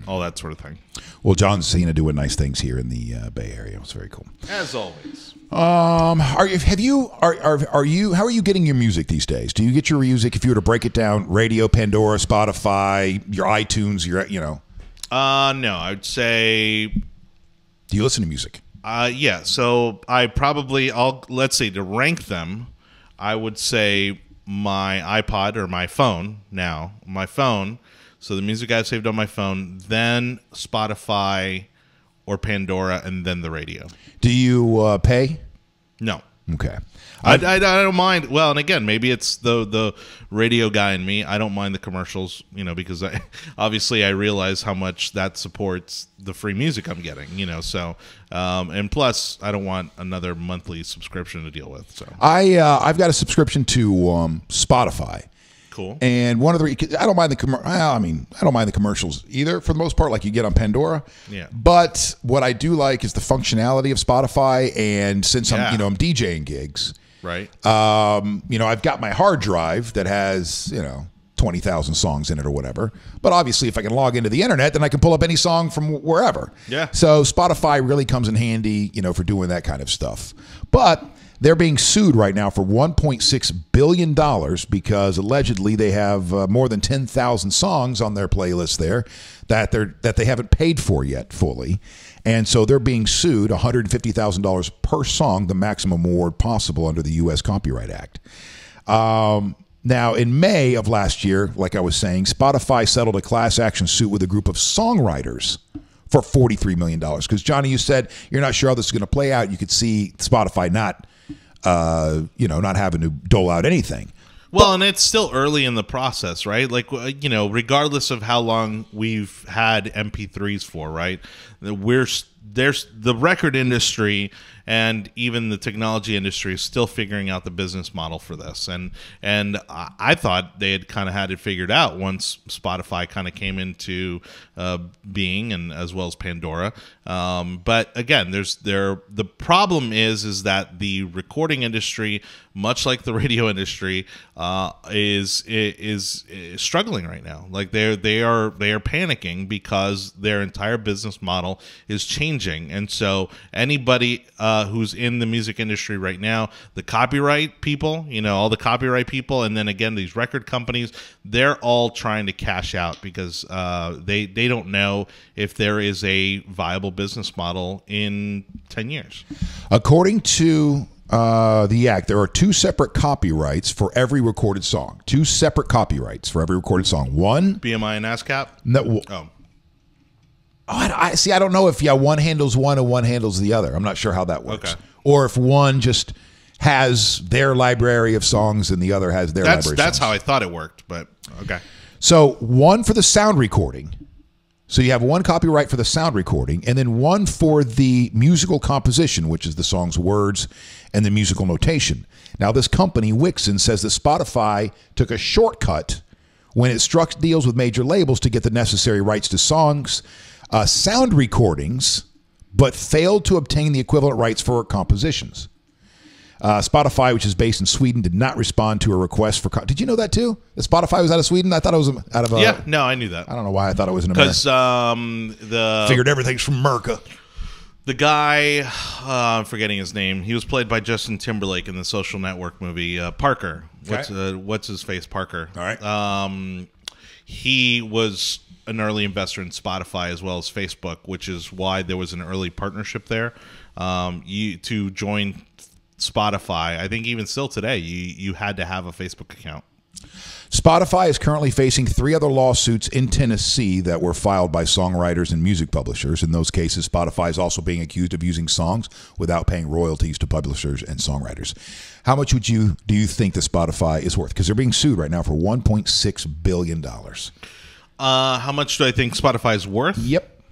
all that sort of thing. Well, John Cena doing nice things here in the Bay Area. It's very cool. As always. How are you getting your music these days? Do you get your music, if you were to break it down, radio, Pandora, Spotify, your iTunes, No, I'd say. Do you listen to music? Yeah. So let's say to rank them, I would say my iPod or my phone now. My phone. So the music I've saved on my phone, then Spotify or Pandora, and then the radio. Do you pay? No. Okay. I don't mind. Well, and again, maybe it's the radio guy in me. I don't mind the commercials, because obviously I realize how much that supports the free music I'm getting, So, and plus, I don't want another monthly subscription to deal with. So I've got a subscription to Spotify. Cool. And one of the I don't mind the commercials either for the most part, like you get on Pandora. Yeah. But what I do like is the functionality of Spotify, and since I'm DJing gigs. Right. I've got my hard drive that has, 20,000 songs in it or whatever. But obviously, if I can log into the internet, then I can pull up any song from wherever. Yeah. So Spotify really comes in handy, for doing that kind of stuff. But they're being sued right now for $1.6 billion because allegedly they have more than 10,000 songs on their playlist there that they haven't paid for yet fully. And so they're being sued $150,000 per song, the maximum award possible under the U.S. Copyright Act. Now, in May of last year, like I was saying, Spotify settled a class action suit with a group of songwriters for $43 million. Because, Johnny, you said you're not sure how this is going to play out. You could see Spotify not having to dole out anything. Well, and it's still early in the process, right? Like, regardless of how long we've had MP3s for, right? There's the record industry and even the technology industry is still figuring out the business model for this. And I thought they had kind of had it figured out once Spotify kind of came into being, and as well as Pandora. But again, the problem is that the recording industry, much like the radio industry, is struggling right now. Like they are panicking because their entire business model is changing. And so anybody who's in the music industry right now, the copyright people, all the copyright people, and then again these record companies, they're all trying to cash out because they don't know if there is a viable business model in 10 years. According to the Act, there are two separate copyrights for every recorded song. Two separate copyrights for every recorded song. One BMI and ASCAP? No. I see. I don't know if one handles one and one handles the other. I'm not sure how that works. Okay. Or if one just has their library of songs and the other has their library of songs. That's how I thought it worked, but okay. So one for the sound recording. So you have one copyright for the sound recording, and then one for the musical composition, which is the song's words and the musical notation. Now, this company, Wixon, says that Spotify took a shortcut when it struck deals with major labels to get the necessary rights to songs, sound recordings, but failed to obtain the equivalent rights for compositions. Spotify, which is based in Sweden, did not respond to a request for... Did you know that too? That Spotify was out of Sweden? I thought it was out of... Yeah, no, I knew that. I don't know why I thought it was in America. Because figured everything's from America. The guy, I'm forgetting his name. He was played by Justin Timberlake in the Social Network movie. Parker. Okay. What's his face? Parker. All right. He was an early investor in Spotify as well as Facebook, which is why there was an early partnership there. To join Spotify, I think even still today, you had to have a Facebook account. Spotify is currently facing 3 other lawsuits in Tennessee that were filed by songwriters and music publishers. In those cases, Spotify is also being accused of using songs without paying royalties to publishers and songwriters. How much do you think that Spotify is worth? Because they're being sued right now for $1.6 billion. How much do I think Spotify is worth? Yep.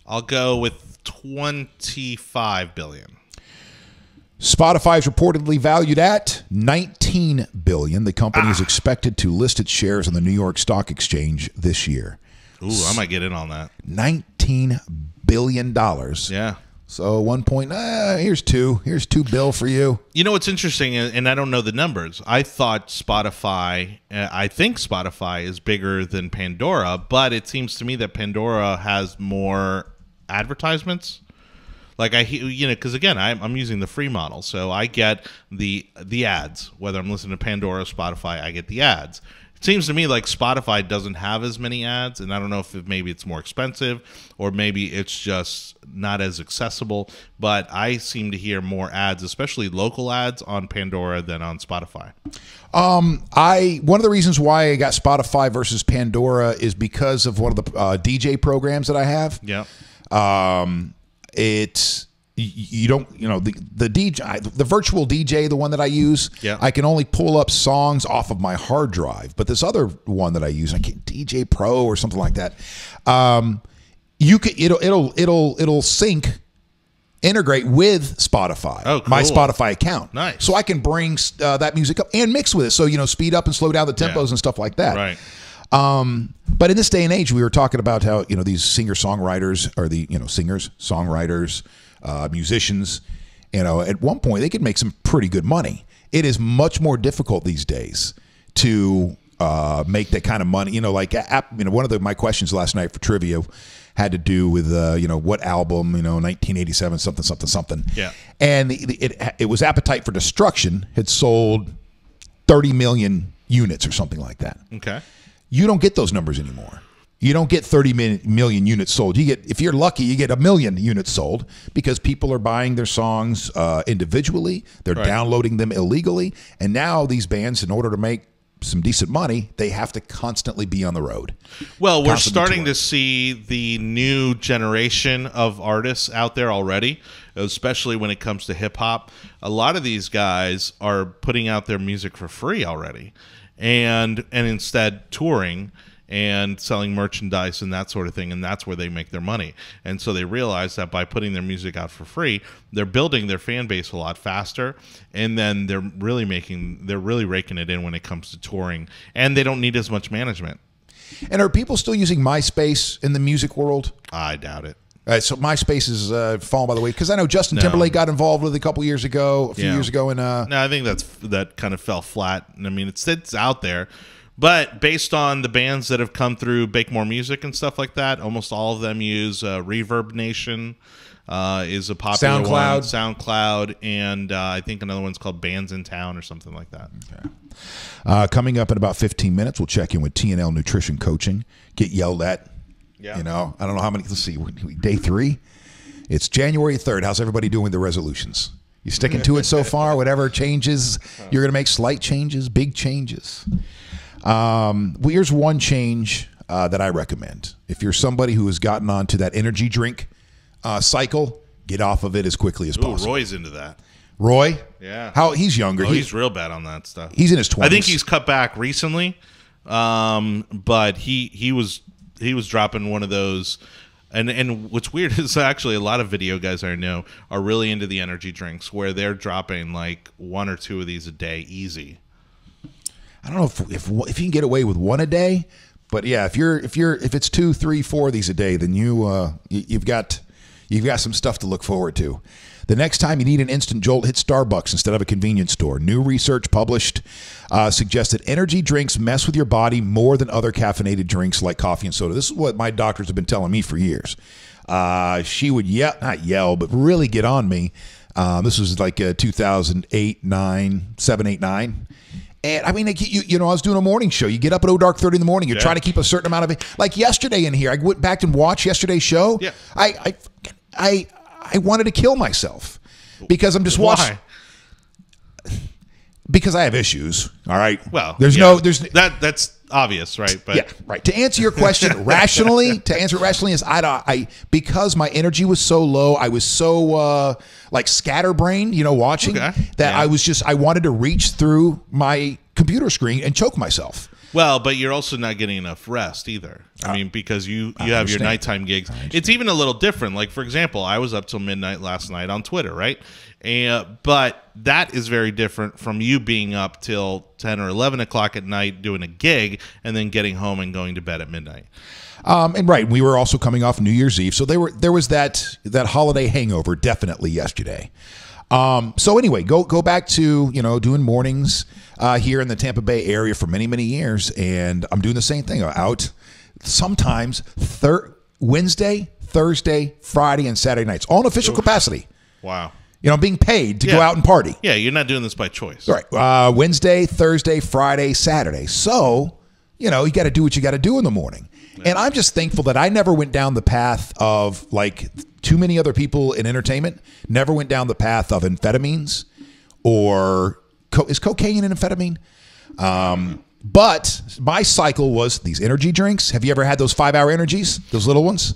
I'll go with $25 billion. Spotify is reportedly valued at $19 billion. The company is expected to list its shares on the New York Stock Exchange this year. Ooh, I might get in on that. $19 billion. Yeah. So here's $2 bill for you. You know what's interesting, and I don't know the numbers. I think Spotify is bigger than Pandora, but it seems to me that Pandora has more advertisements. Like because again, I'm using the free model, so I get the ads. Whether I'm listening to Pandora or Spotify, I get the ads. It seems to me like Spotify doesn't have as many ads, and I don't know if maybe it's more expensive or maybe it's just not as accessible. But I seem to hear more ads, especially local ads, on Pandora than on Spotify. One of the reasons why I got Spotify versus Pandora is because of one of the DJ programs that I have. Yeah. It's the DJ, the virtual DJ, the one that I use. Yeah. I can only pull up songs off of my hard drive, but this other one that I use, I can't, DJ Pro or something like that. It'll integrate with Spotify. Oh, cool. My Spotify account. Nice. So I can bring that music up and mix with it. So speed up and slow down the tempos and stuff like that. Right. But in this day and age, we were talking about how, these singer-songwriters or the, singers, songwriters, musicians, at one point they could make some pretty good money. It is much more difficult these days to make that kind of money. One of my questions last night for trivia had to do with, what album, 1987, something. Yeah. And it was Appetite for Destruction had sold 30 million units or something like that. Okay. You don't get those numbers anymore. You don't get 30 million units sold. If you're lucky, you get 1 million units sold because people are buying their songs individually. They're downloading them illegally. And now these bands, in order to make some decent money, they have to constantly be on the road. Well, we're starting to see the new generation of artists out there already, especially when it comes to hip hop. A lot of these guys are putting out their music for free already. And instead touring and selling merchandise and that sort of thing, and that's where they make their money. And so they realize that by putting their music out for free, they're building their fan base a lot faster, and then they're really raking it in when it comes to touring, and they don't need as much management. And are people still using MySpace in the music world? I doubt it. So MySpace is fallen by the way, because I know Justin Timberlake got involved with it a few years ago, and no, I think that kind of fell flat. I mean, it's out there, but based on the bands that have come through Bake More Music and stuff like that, almost all of them use Reverb Nation. Is a popular one. SoundCloud, and I think another one's called Bands in Town or something like that. Okay. Coming up in about 15 minutes, we'll check in with T&L Nutrition Coaching. Get yelled at. Yeah. I don't know how many. Let's see. Day 3. It's January 3rd. How's everybody doing with the resolutions? You sticking to it so far? Whatever changes, you're going to make slight changes, big changes. Here's one change that I recommend. If you're somebody who has gotten onto that energy drink cycle, get off of it as quickly as possible. Roy's into that. Roy? Yeah. He's younger. He's real bad on that stuff. He's in his 20s. I think he's cut back recently, but he was dropping one of those. And what's weird is actually a lot of video guys I know are really into the energy drinks, where they're dropping like 1 or 2 of these a day easy. I don't know if you can get away with 1 a day, but yeah, if it's 2, 3, 4 of these a day, then you've got some stuff to look forward to. The next time you need an instant jolt, hit Starbucks instead of a convenience store. New research published suggests that energy drinks mess with your body more than other caffeinated drinks like coffee and soda. This is what my doctors have been telling me for years. She would not yell, but really get on me. This was like 2008, 9, 7, 8, 9. And I mean, I was doing a morning show. You get up at dark 30 in the morning. You're trying to keep a certain amount of it. Like yesterday in here, I went back and watched yesterday's show. Yeah. I wanted to kill myself because I'm just watching. because I have issues. All right. Well, there's that's obvious, right? But yeah, right. To answer your question rationally, is I because my energy was so low, I was so like scatterbrained, watching that I wanted to reach through my computer screen and choke myself. Well, but you're also not getting enough rest either. I mean, because you have your nighttime gigs. It's even a little different. Like, for example, I was up till midnight last night on Twitter, right? But that is very different from you being up till 10 or 11 o'clock at night doing a gig and then getting home and going to bed at midnight. And right, we were also coming off New Year's Eve, so there was that holiday hangover definitely yesterday. So anyway, go back to doing mornings here in the Tampa Bay area for many years, and I'm doing the same thing. Out sometimes Wednesday, Thursday, Friday, and Saturday nights, all in official capacity. Wow. Being paid to go out and party. Yeah, you're not doing this by choice. All right. Wednesday, Thursday, Friday, Saturday. So, you got to do what you got to do in the morning. Yeah. And I'm just thankful that I never went down the path of, like, too many other people in entertainment, never went down the path of amphetamines or is cocaine an amphetamine? But my cycle was these energy drinks. Have you ever had those 5-hour energies, those little ones?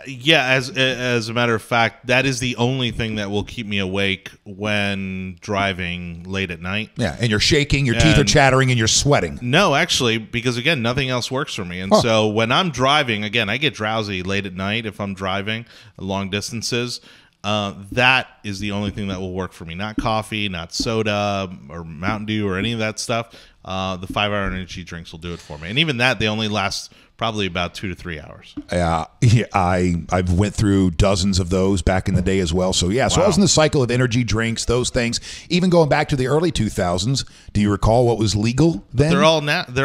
Yeah, as a matter of fact, that is the only thing that will keep me awake when driving late at night. Yeah, and you're shaking, your teeth are chattering, and you're sweating. No, actually, because, again, nothing else works for me. And so when I'm driving, again, I get drowsy late at night if I'm driving long distances. That is the only thing that will work for me. Not coffee, not soda or Mountain Dew or any of that stuff. The 5-hour energy drinks will do it for me. And even that, they only last probably about 2 to 3 hours. Yeah, I've went through dozens of those back in the day as well. So, yeah, so I was in the cycle of energy drinks, those things. Even going back to the early 2000s, do you recall what was legal then? They're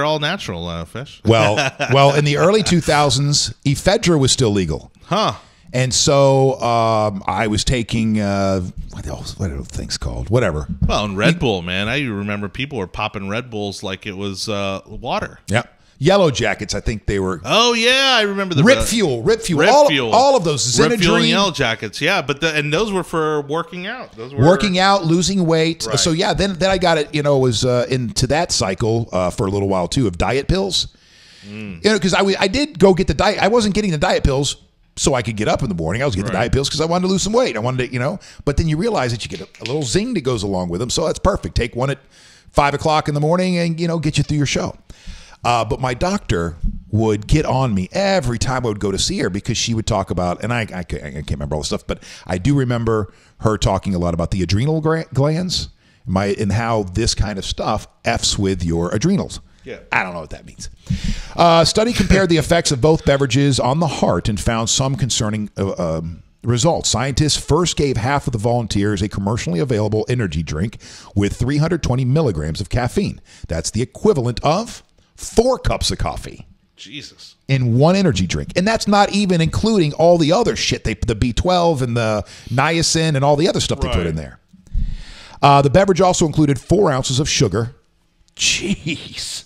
all natural, Fish. Well, in the early 2000s, ephedra was still legal. Huh. And so I was taking, what are those things called? Whatever. Well, and Red Bull, man. I remember people were popping Red Bulls like it was water. Yeah. Yellow Jackets, I think they were. Oh, yeah. I remember the Rip Fuel. All of those. Rip Fuel and Yellow Jackets, yeah. But and those were for working out. Those were working out, losing weight. Right. So, yeah, then I got it, was into that cycle for a little while, too, of diet pills. Because I did go get the diet. I wasn't getting the diet pills so I could get up in the morning. I was getting the diet pills because I wanted to lose some weight. I wanted to, but then you realize that you get a little zing that goes along with them. So that's perfect. Take one at 5 o'clock in the morning and, get you through your show. But my doctor would get on me every time I would go to see her because she would talk about, and I can't remember all the stuff, but I do remember her talking a lot about the adrenal glands and how this kind of stuff F's with your adrenals. Yeah. I don't know what that means. Study compared the effects of both beverages on the heart and found some concerning results. Scientists first gave half of the volunteers a commercially available energy drink with 320 milligrams of caffeine. That's the equivalent of 4 cups of coffee. Jesus. In one energy drink. And that's not even including all the other shit, the B12 and the niacin and all the other stuff they put in there. The beverage also included 4 ounces of sugar. Jeez.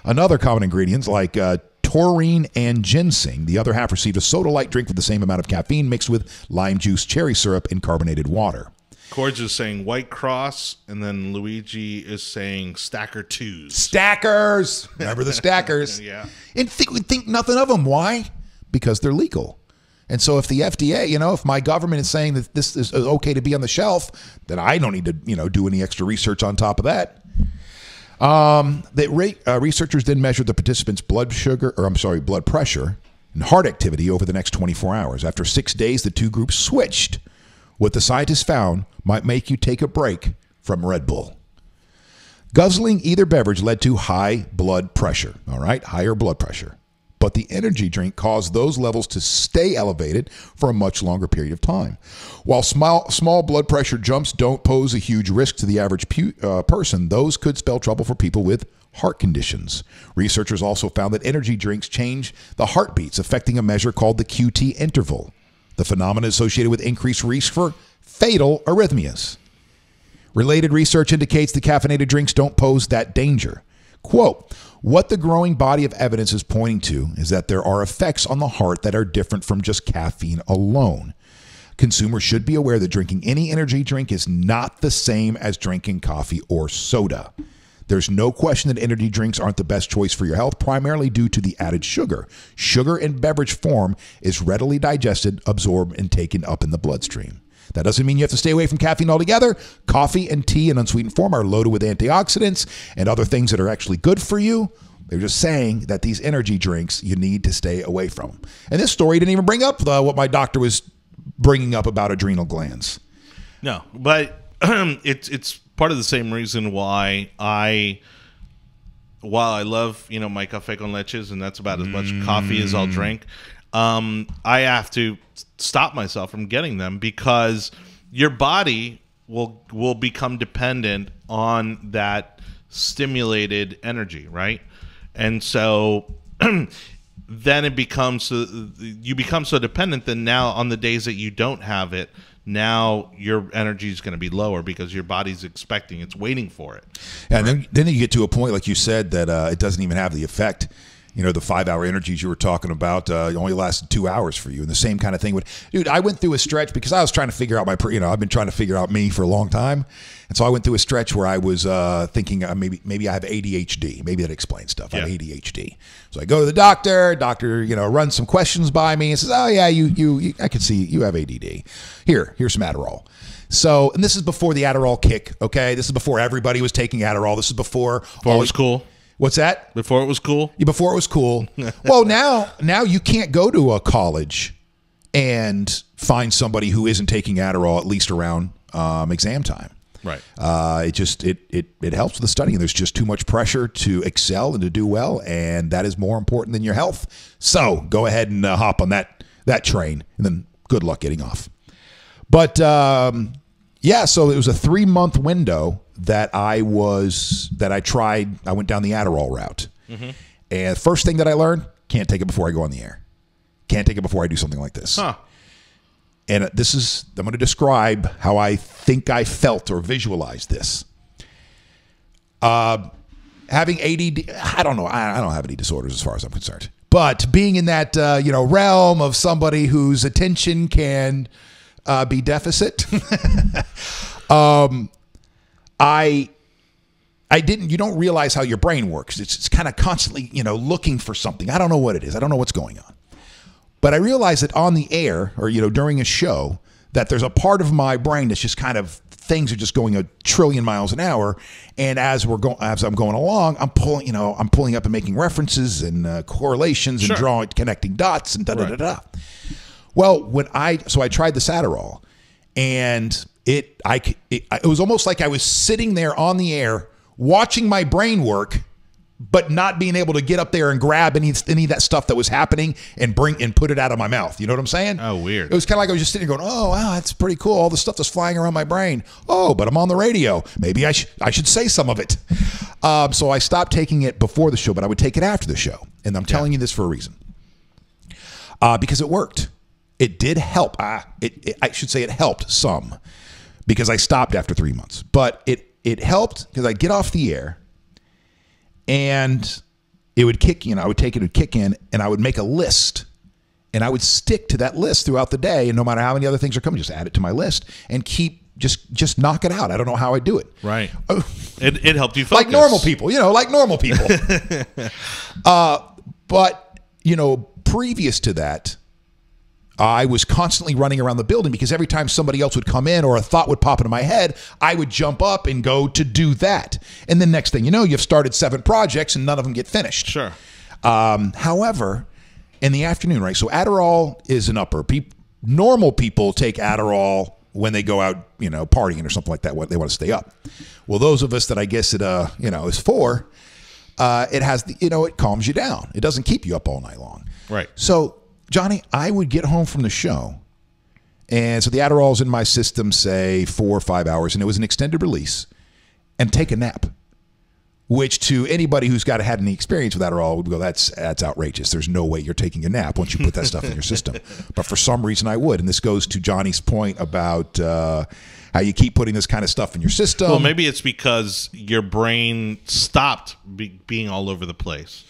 Another common ingredients like taurine and ginseng. The other half received a soda-like drink with the same amount of caffeine mixed with lime juice, cherry syrup, and carbonated water. Cords is saying White Cross, and then Luigi is saying Stacker 2s. Stackers! Remember the Stackers? Yeah. And think nothing of them. Why? Because they're legal. And so if the FDA, if my government is saying that this is okay to be on the shelf, then I don't need to, do any extra research on top of that. Researchers then measured the participants' blood pressure and heart activity over the next 24 hours. After 6 days, the two groups switched. What the scientists found might make you take a break from Red Bull. Guzzling either beverage led to high blood pressure, higher blood pressure. But the energy drink caused those levels to stay elevated for a much longer period of time. While small blood pressure jumps don't pose a huge risk to the average person, those could spell trouble for people with heart conditions. Researchers also found that energy drinks change the heartbeats, affecting a measure called the QT interval. The phenomenon is associated with increased risk for fatal arrhythmias. Related research indicates the caffeinated drinks don't pose that danger. Quote, what the growing body of evidence is pointing to is that there are effects on the heart that are different from just caffeine alone. Consumers should be aware that drinking any energy drink is not the same as drinking coffee or soda. There's no question that energy drinks aren't the best choice for your health, primarily due to the added sugar. Sugar in beverage form is readily digested, absorbed, and taken up in the bloodstream. That doesn't mean you have to stay away from caffeine altogether. Coffee and tea in unsweetened form are loaded with antioxidants and other things that are actually good for you. They're just saying that these energy drinks you need to stay away from. And this story didn't even bring up what my doctor was bringing up about adrenal glands. No, but it's part of the same reason why while I love, my café con leches, and that's about as much coffee as I'll drink, I have to stop myself from getting them because your body will become dependent on that stimulated energy, right? And so then it becomes you become so dependent that now on the days that you don't have it, now your energy is going to be lower because your body's expecting, it's waiting for it. And then you get to a point, like you said, that it doesn't even have the effect. The 5-hour energies you were talking about only lasted 2 hours for you. And the same kind of thing dude, I went through a stretch because I was trying to figure out I've been trying to figure out me for a long time. And so I went through a stretch where I was thinking maybe I have ADHD. Maybe that explains stuff. I have ADHD. So I go to the doctor, runs some questions by me and says, oh yeah, I can see you have ADD. Here's some Adderall. So, and this is before the Adderall kick. Okay. This is before everybody was taking Adderall. This is before it was cool. What's that? Before it was cool? Yeah, before it was cool. Well, now you can't go to a college and find somebody who isn't taking Adderall at least around exam time. Right. It helps with the studying. There's just too much pressure to excel and to do well, and that is more important than your health. So go ahead and hop on that train, and then good luck getting off. But yeah, so it was a 3-month window that I tried. I went down the Adderall route. Mm-hmm. And first thing that I learned, can't take it before I go on the air. Can't take it before I do something like this. Huh. And I'm going to describe how I think I felt or visualized this. Having ADD, I don't know. I don't have any disorders as far as I'm concerned. But being in that, realm of somebody whose attention can be deficit, you don't realize how your brain works. It's kind of constantly, looking for something. I don't know what it is. I don't know what's going on. But I realized that on the air or, during a show that there's a part of my brain that's just kind of, things are just going a trillion miles an hour. And as I'm going along, I'm pulling up and making references and correlations and drawing, connecting dots and da-da-da-da. Well, so I tried this Adderall, and it was almost like I was sitting there on the air watching my brain work, but not being able to get up there and grab any of that stuff that was happening and put it out of my mouth. You know what I'm saying? Oh, weird. It was kind of like I was just sitting there going, oh, wow, that's pretty cool. All the stuff that's flying around my brain. Oh, but I'm on the radio. Maybe I should say some of it. So I stopped taking it before the show, but I would take it after the show. And I'm telling you this for a reason. Because it worked. It did help. I should say it helped some because I stopped after 3 months. But it helped because I'd get off the air and it would kick in. I would take it, would kick in, and I would make a list. And I would stick to that list throughout the day. And no matter how many other things are coming, just add it to my list and just knock it out. I don't know how I do it. Right. It helped you focus. Like normal people, like normal people. But, previous to that, I was constantly running around the building because every time somebody else would come in or a thought would pop into my head, I would jump up and go to do that. And then next thing you know, you've started 7 projects and none of them get finished. Sure. However, in the afternoon, right? So Adderall is an upper. Normal people take Adderall when they go out, partying or something like that. They want to stay up. Well, those of us that I guess it, is for, it has it calms you down. It doesn't keep you up all night long. Right. So, Johnny, I would get home from the show, and so the Adderall's in my system, say 4 or 5 hours, and it was an extended release, and take a nap, which to anybody who's had any experience with Adderall would go, that's outrageous. There's no way you're taking a nap once you put that stuff in your system. But for some reason I would, and this goes to Johnny's point about how you keep putting this kind of stuff in your system. Well, maybe it's because your brain stopped being all over the place.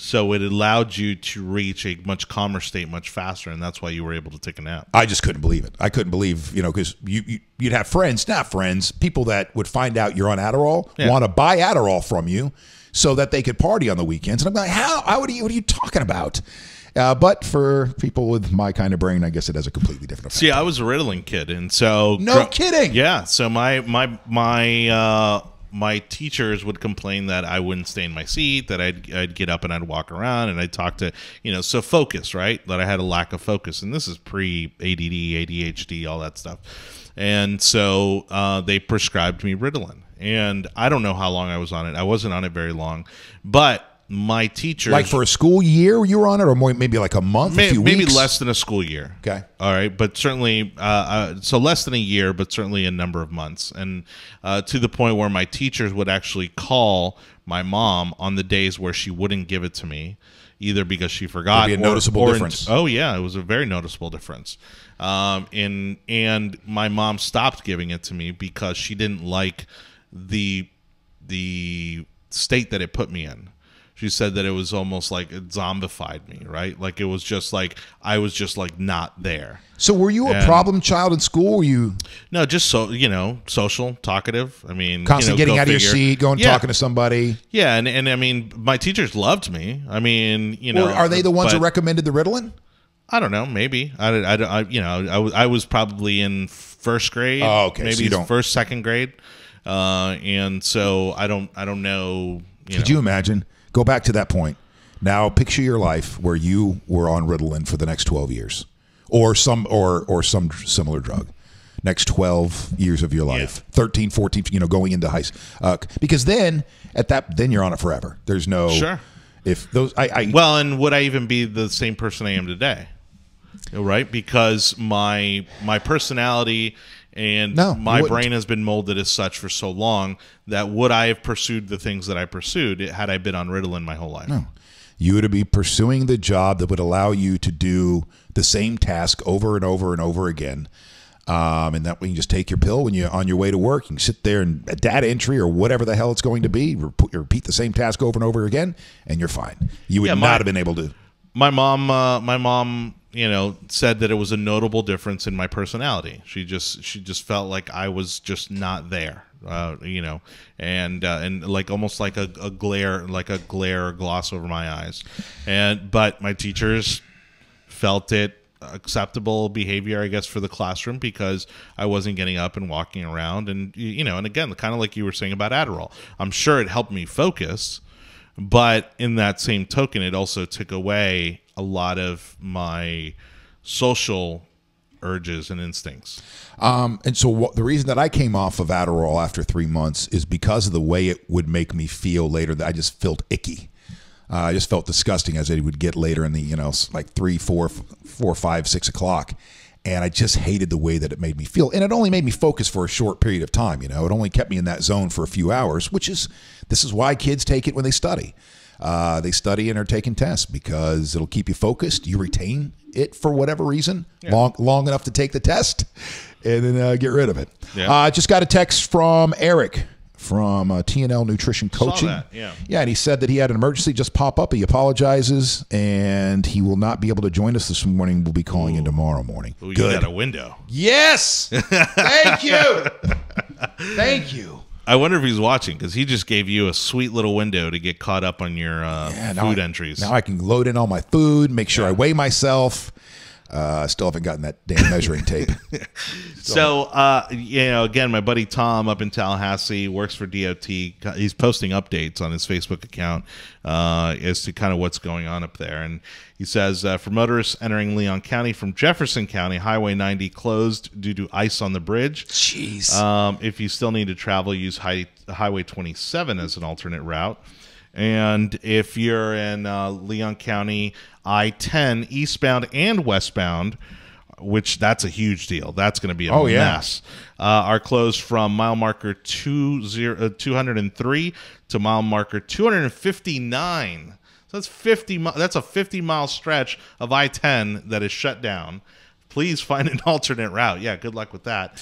So it allowed you to reach a much calmer state much faster, and that's why you were able to take a nap. I just couldn't believe it. I couldn't believe, because you'd have friends, not friends, people that would find out you're on Adderall, want to buy Adderall from you so that they could party on the weekends. And I'm like, what are you talking about? But for people with my kind of brain, I guess it has a completely different effect. See, I was a Ritalin kid, and so no kidding. Yeah, so my teachers would complain that I wouldn't stay in my seat, that I'd get up and I'd walk around and I'd talk to, so focus, right? That I had a lack of focus. And this is pre-ADD, ADHD, all that stuff. And so they prescribed me Ritalin. And I don't know how long I was on it. I wasn't on it very long. But my teachers... Like for a school year you were on it, or more, maybe like a month, a few weeks? Maybe less than a school year. Okay. All right. But certainly, so less than a year, but certainly a number of months. And to the point where my teachers would actually call my mom on the days where she wouldn't give it to me, either because she forgot. It'd be a noticeable difference. Oh, yeah. It was a very noticeable difference. And my mom stopped giving it to me because she didn't like the state that it put me in. She said that it was almost like it zombified me, right? Like it was just like I was just like not there. So were you a problem child in school? Were you? No, just social, talkative. I mean, constantly getting out of your seat, going talking to somebody. Yeah, and I mean, my teachers loved me. I mean, Or are they the ones that recommended the Ritalin? I don't know. Maybe I was probably in first grade. Oh, okay. Maybe so first, second grade, and so I don't know. Could you imagine? Go back to that point. Now picture your life where you were on Ritalin for the next 12 years or some similar drug. Next 12 years of your life. 13, 14, going into high school. Because then you're on it forever. There's no Sure. If those Well, and would I even be the same person I am today? Right? Because my personality and my brain has been molded as such for so long that would I have pursued the things that I pursued had I been on Ritalin my whole life? No. You would be pursuing the job that would allow you to do the same task over and over and over again. And that way you just take your pill when you're on your way to work. You can sit there and data entry or whatever the hell it's going to be. Repeat the same task over and over again, and you're fine. You would not have been able to. My mom, said that it was a notable difference in my personality. She just felt like I was just not there, and like almost like a glare or gloss over my eyes. But my teachers felt it acceptable behavior, I guess, for the classroom because I wasn't getting up and walking around, and and again, kind of like you were saying about Adderall, I'm sure it helped me focus. But in that same token, it also took away a lot of my social urges and instincts. And so the reason that I came off of Adderall after 3 months is because of the way it would make me feel later. That I just felt icky. I just felt disgusting as it would get later in the, like 3, 4, 5, 6 o'clock. And I just hated the way that it made me feel. And it only made me focus for a short period of time. It only kept me in that zone for a few hours, this is why kids take it when they study. They study and are taking tests because it'll keep you focused. You retain it for whatever reason, long enough to take the test and then get rid of it. Yeah. Just got a text from Eric from TNL Nutrition Coaching. Saw that, yeah. Yeah, and he said that he had an emergency just pop up. He apologizes, and he will not be able to join us this morning. We'll be calling in tomorrow morning. Ooh, Good. You got a window. Yes! Thank you! Thank you. I wonder if he's watching because he just gave you a sweet little window to get caught up on your food entries. Now I can load in all my food, make sure I weigh myself. Still haven't gotten that damn measuring tape. So, again, my buddy Tom up in Tallahassee works for DOT. He's posting updates on his Facebook account as to kind of what's going on up there. And he says, for motorists entering Leon County from Jefferson County, Highway 90 closed due to ice on the bridge. Jeez. If you still need to travel, use Highway 27 as an alternate route. And if you're in Leon County, I-10 eastbound and westbound, which that's a huge deal. That's going to be a mess. Are closed from mile marker 203 to mile marker 259. So that's 50. That's a 50-mile stretch of I-10 that is shut down. please find an alternate route. Yeah, good luck with that.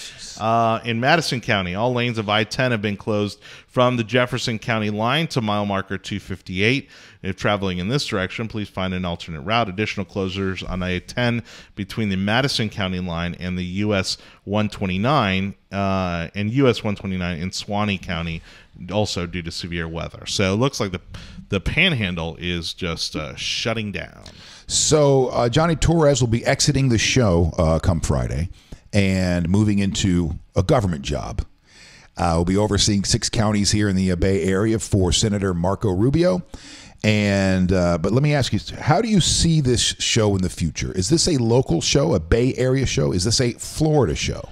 In Madison County, all lanes of I-10 have been closed from the Jefferson County line to mile marker 258. If traveling in this direction, please find an alternate route. Additional closures on I-10 between the Madison County line and the US 129 and US 129 in Suwannee County, also due to severe weather. So it looks like the Panhandle is just shutting down. So Jonny Torres will be exiting the show come Friday and moving into a government job. We'll be overseeing 6 counties here in the Bay Area for Senator Marco Rubio. And but let me ask you, how do you see this show in the future? Is this a local show, a Bay Area show? Is this a Florida show?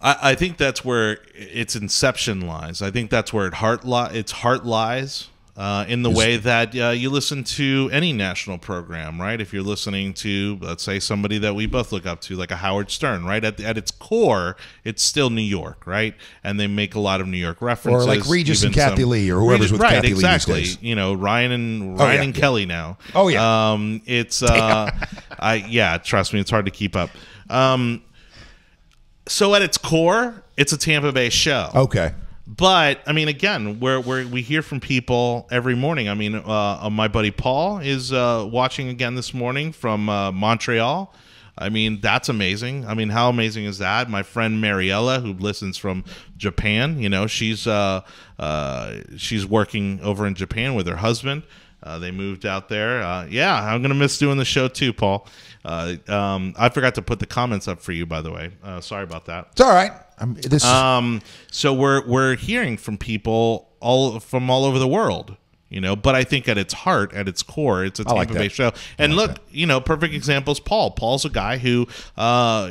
I think that's where its inception lies. I think that's where its heart lies. In the way that you listen to any national program, right? If you're listening to, let's say, somebody that we both look up to, like a Howard Stern, right? At its core, it's still New York, right? And they make a lot of New York references. Or like Regis and Kathy Lee, or whoever's with Kathy Lee exactly. these days. You know, Ryan and Kelly now. Oh, yeah. It's, trust me, it's hard to keep up. So at its core, it's a Tampa Bay show. Okay. But I mean, again, we hear from people every morning. I mean, my buddy Paul is watching again this morning from Montreal. I mean, that's amazing. I mean, how amazing is that? My friend Mariella, who listens from Japan, you know, she's working over in Japan with her husband. They moved out there. I'm gonna miss doing the show too, Paul. I forgot to put the comments up for you, by the way. Sorry about that. It's all right. So we're hearing from people all over the world, you know. But I think at its heart, at its core, it's a Tampa Bay show. And look, you know, perfect example is Paul. Paul's a guy who,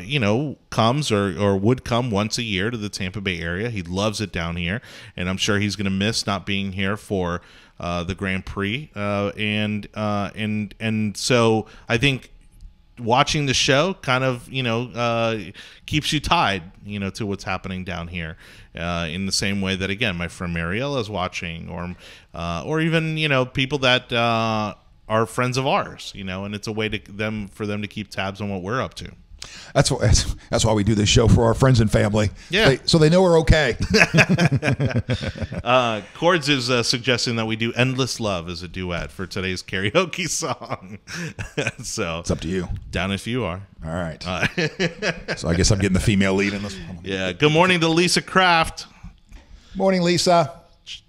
you know, comes or would come once a year to the Tampa Bay area. He loves it down here, and I'm sure he's going to miss not being here for the Grand Prix. And so I think watching the show kind of, you know, keeps you tied, you know, to what's happening down here, in the same way that, again, my friend Mariella is watching, or even, you know, people that are friends of ours, you know, and it's a way for them to keep tabs on what we're up to. That's why we do this show, for our friends and family. Yeah. So they know we're okay. Chords is suggesting that we do Endless Love as a duet for today's karaoke song. So it's up to you. Down if you are. All right. So I guess I'm getting the female lead in this one. Yeah. Good morning to Lisa Kraft. Morning, Lisa.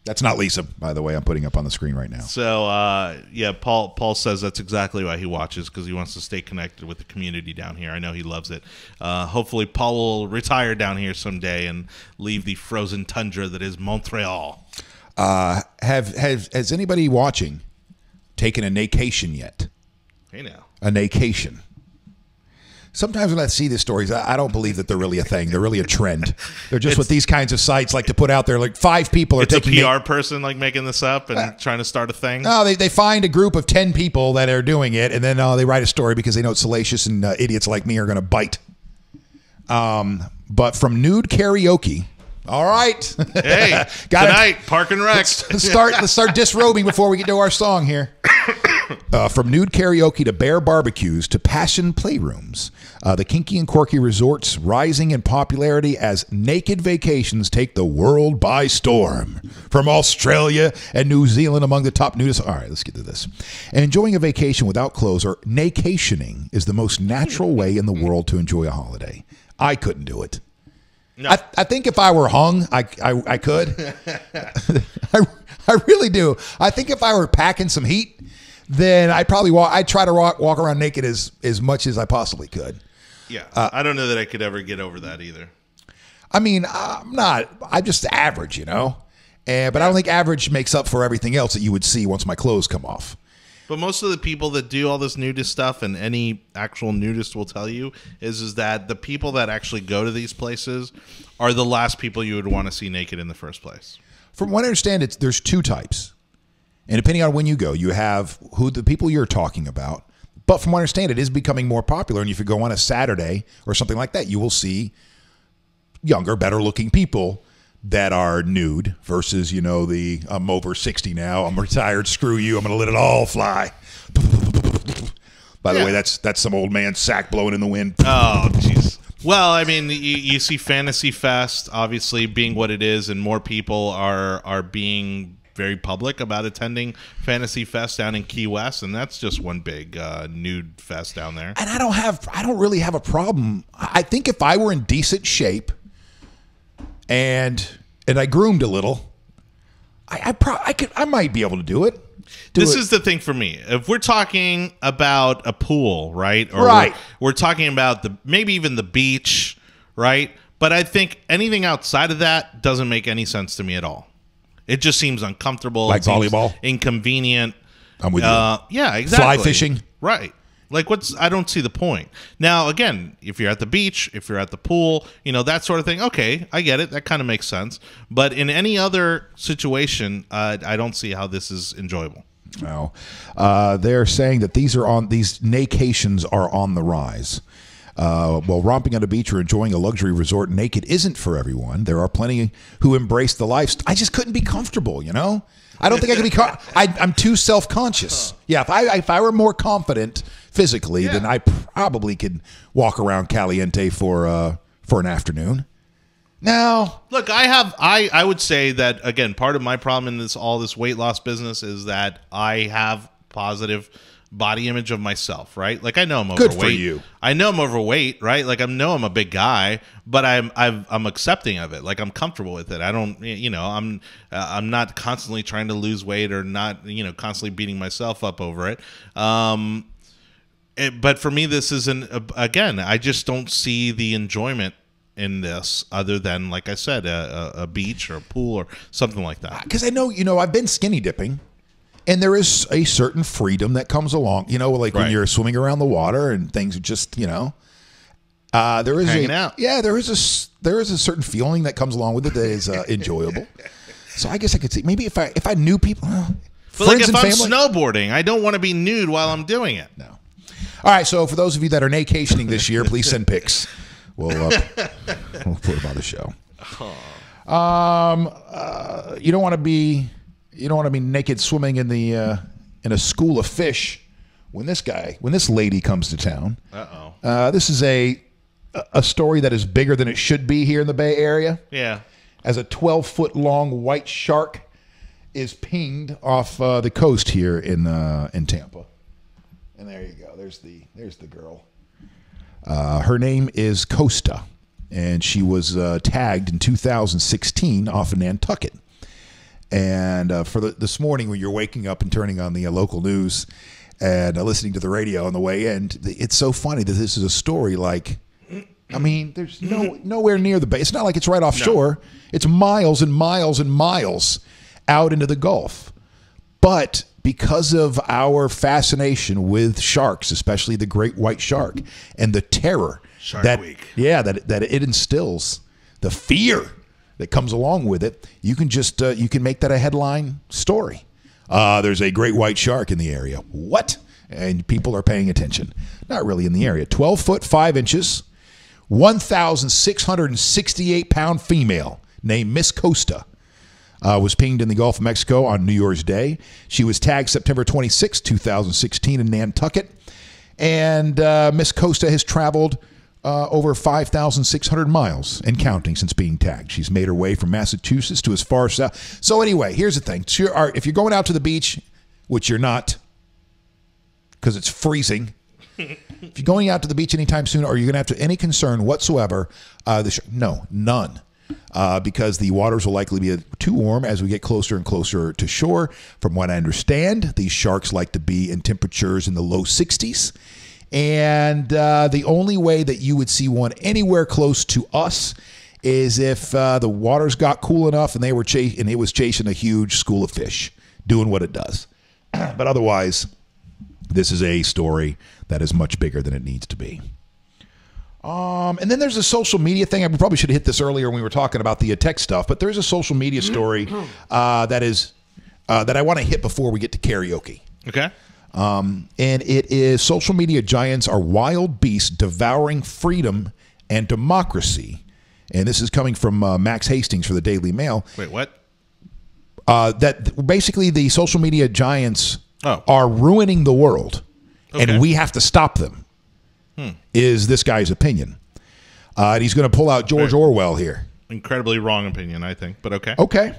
That's not Lisa, by the way. I'm putting up on the screen right now. So, Paul says that's exactly why he watches, because he wants to stay connected with the community down here. I know he loves it. Hopefully, Paul will retire down here someday and leave the frozen tundra that is Montreal. Has anybody watching taken a nacation yet? Hey, now. A nacation. Sometimes when I see these stories, I don't believe that they're really a thing. They're really a trend. They're just what these kinds of sites like to put out there. Like 5 people are taking. It's a PR person like making this up and trying to start a thing. No, they find a group of 10 people that are doing it, and then they write a story because they know it's salacious, and idiots like me are going to bite. But from nude karaoke. All right. Hey, tonight, Park and Rec. Let's start disrobing before we get to our song here. From nude karaoke to bear barbecues to passion playrooms, the kinky and quirky resorts rising in popularity as naked vacations take the world by storm. From Australia and New Zealand among the top nudists. All right, let's get to this. Enjoying a vacation without clothes, or naycationing, is the most natural way in the world to enjoy a holiday. I couldn't do it. No. I think if I were hung, I could. I really do. I think if I were packing some heat, then I'd try to walk around naked as much as I possibly could. Yeah. I don't know that I could ever get over that either. I mean, I'm just average, you know? But I don't think average makes up for everything else that you would see once my clothes come off. But most of the people that do all this nudist stuff, and any actual nudist will tell you, is that the people that actually go to these places are the last people you would want to see naked in the first place. From what I understand, there's 2 types. And depending on when you go, you have who the people you're talking about. But from what I understand, it is becoming more popular. And if you go on a Saturday or something like that, you will see younger, better-looking people that are nude versus, you know, I'm over 60 now, I'm retired, screw you, I'm going to let it all fly. By the way, that's some old man sack blowing in the wind. Oh, jeez. Well, I mean, you see Fantasy Fest obviously being what it is, and more people are being very public about attending Fantasy Fest down in Key West, and that's just one big nude fest down there. And I don't really have a problem. I think if I were in decent shape and I groomed a little, I might be able to do it. This is the thing for me. If we're talking about a pool, right? Or right. We're talking about maybe even the beach, right? But I think anything outside of that doesn't make any sense to me at all. It just seems uncomfortable. Like volleyball? Inconvenient. I'm with you. Yeah, exactly. Fly fishing? Right. Like, I don't see the point. Now, again, if you're at the beach, if you're at the pool, that sort of thing, okay, I get it. That kind of makes sense. But in any other situation, I don't see how this is enjoyable. No. They're saying that these naycations are on the rise. While romping on a beach or enjoying a luxury resort naked isn't for everyone, there are plenty who embrace the lifestyle. I just couldn't be comfortable, I don't think I could be. I'm too self-conscious. Yeah, if I were more confident physically, then I probably could walk around Caliente for an afternoon. Now, look, I would say that again. Part of my problem in all this weight loss business is that I have positive body image of myself, right? Like I know I'm overweight. Good for you. I know I'm overweight, right? Like I know I'm a big guy, but I'm accepting of it. Like I'm comfortable with it. I don't, I'm not constantly trying to lose weight or not, constantly beating myself up over it. But for me, this isn't. Again, I just don't see the enjoyment in this other than, like I said, a beach or a pool or something like that. Because I know, I've been skinny dipping. And there is a certain freedom that comes along, like when you're swimming around the water and things are just, there is hanging out. Yeah, there is a certain feeling that comes along with it that is enjoyable. So I guess I could see maybe if I knew people, but like if I'm snowboarding, I don't want to be nude while I'm doing it. No. All right, so for those of you that are naycationing this year, please send pics. We'll put them on the show. You don't want to be. You don't want to be naked swimming in a school of fish when this lady comes to town. This is a story that is bigger than it should be here in the Bay Area. Yeah. As a 12-foot long white shark is pinged off the coast here in Tampa. And there you go. There's the girl. Her name is Costa, and she was tagged in 2016 off of Nantucket. And for this morning, when you're waking up and turning on the local news and listening to the radio on the way in, it's so funny that this is a story like, I mean, there's nowhere near the bay. It's not like it's right offshore. It's miles and miles and miles out into the Gulf. But because of our fascination with sharks, especially the great white shark, and the terror that it instills, the fear that comes along with it, you can just you can make that a headline story. There's a great white shark in the area. What? And people are paying attention. Not really in the area. 12 foot 5 inches, 1,668 pound female named Miss Costa was pinged in the Gulf of Mexico on New Year's Day. She was tagged September 26, 2016 in Nantucket. And Miss Costa has traveled over 5,600 miles and counting since being tagged. She's made her way from Massachusetts to as far south. So anyway, here's the thing. If you're going out to the beach, which you're not because it's freezing, if you're going out to the beach anytime soon, are you going to have any concern whatsoever? No, none. Because the waters will likely be too warm as we get closer and closer to shore. From what I understand, these sharks like to be in temperatures in the low 60s. And the only way that you would see one anywhere close to us is if the waters got cool enough and it was chasing a huge school of fish, doing what it does. But otherwise, this is a story that is much bigger than it needs to be. And then there's a social media thing. I probably should have hit this earlier when we were talking about the tech stuff, but there's a social media story that I want to hit before we get to karaoke. Okay. And it is social media giants are wild beasts devouring freedom and democracy. And this is coming from Max Hastings for the Daily Mail. Wait, what? That basically the social media giants are ruining the world. and we have to stop them, is this guy's opinion. And he's going to pull out George Orwell here. Incredibly wrong opinion, I think, but okay. Okay.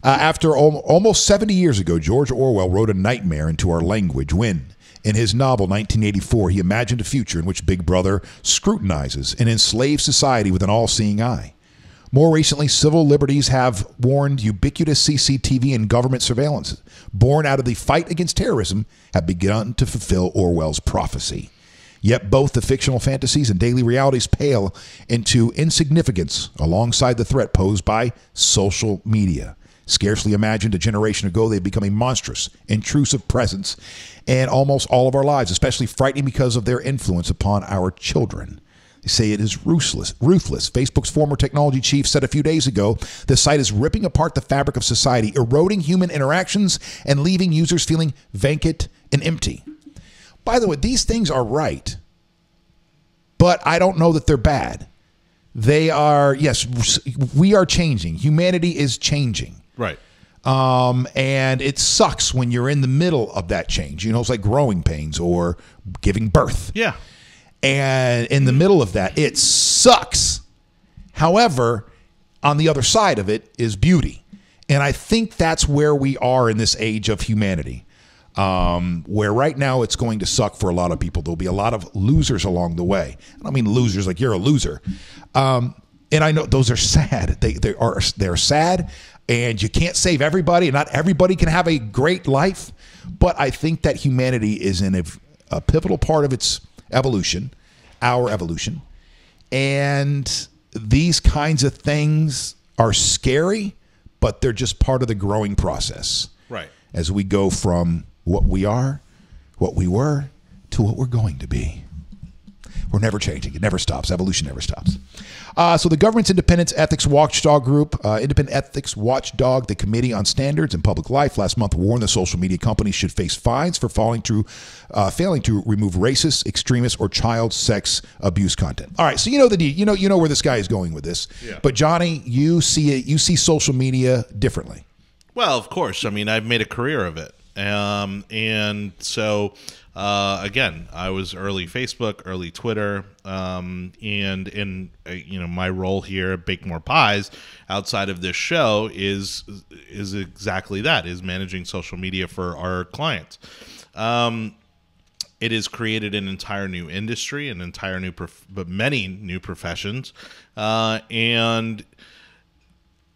After almost 70 years ago, George Orwell wrote a nightmare into our language when, in his novel 1984, he imagined a future in which Big Brother scrutinizes an enslaved society with an all-seeing eye. More recently, civil liberties have warned ubiquitous CCTV and government surveillance, born out of the fight against terrorism, have begun to fulfill Orwell's prophecy. Yet both the fictional fantasies and daily realities pale into insignificance alongside the threat posed by social media. Scarcely imagined a generation ago, they've become a monstrous, intrusive presence in almost all of our lives, especially frightening because of their influence upon our children. They say it is ruthless. Facebook's former technology chief said a few days ago, the site is ripping apart the fabric of society, eroding human interactions, and leaving users feeling vacant and empty. By the way, these things are right, but I don't know that they're bad. They are, yes, we are changing. Humanity is changing. Right. And it sucks when you're in the middle of that change. You know, it's like growing pains or giving birth. Yeah. And in the middle of that, it sucks. However, on the other side of it is beauty. And I think that's where we are in this age of humanity. Where right now it's going to suck for a lot of people. There'll be a lot of losers along the way. I don't mean losers like you're a loser. And I know those are sad. They're sad, and you can't save everybody, and not everybody can have a great life. But I think that humanity is in a pivotal part of its evolution, our evolution. And these kinds of things are scary, but they're just part of the growing process. Right. As we go from what we are, what we were, to what we're going to be. We're never changing. It never stops. Evolution never stops. So the government's independent ethics watchdog group, Independent Ethics Watchdog, the Committee on Standards in Public Life, last month warned the social media companies should face fines for failing to remove racist, extremist, or child sex abuse content. All right, so you know the deal. You know where this guy is going with this. Yeah. But Johnny, you see social media differently. Well, of course. I mean, I've made a career of it. And so, again, I was early Facebook, early Twitter, and in my role here at Bake More Pies, outside of this show, is exactly that: is managing social media for our clients. It has created an entire new industry, an entire new, but many new professions, and.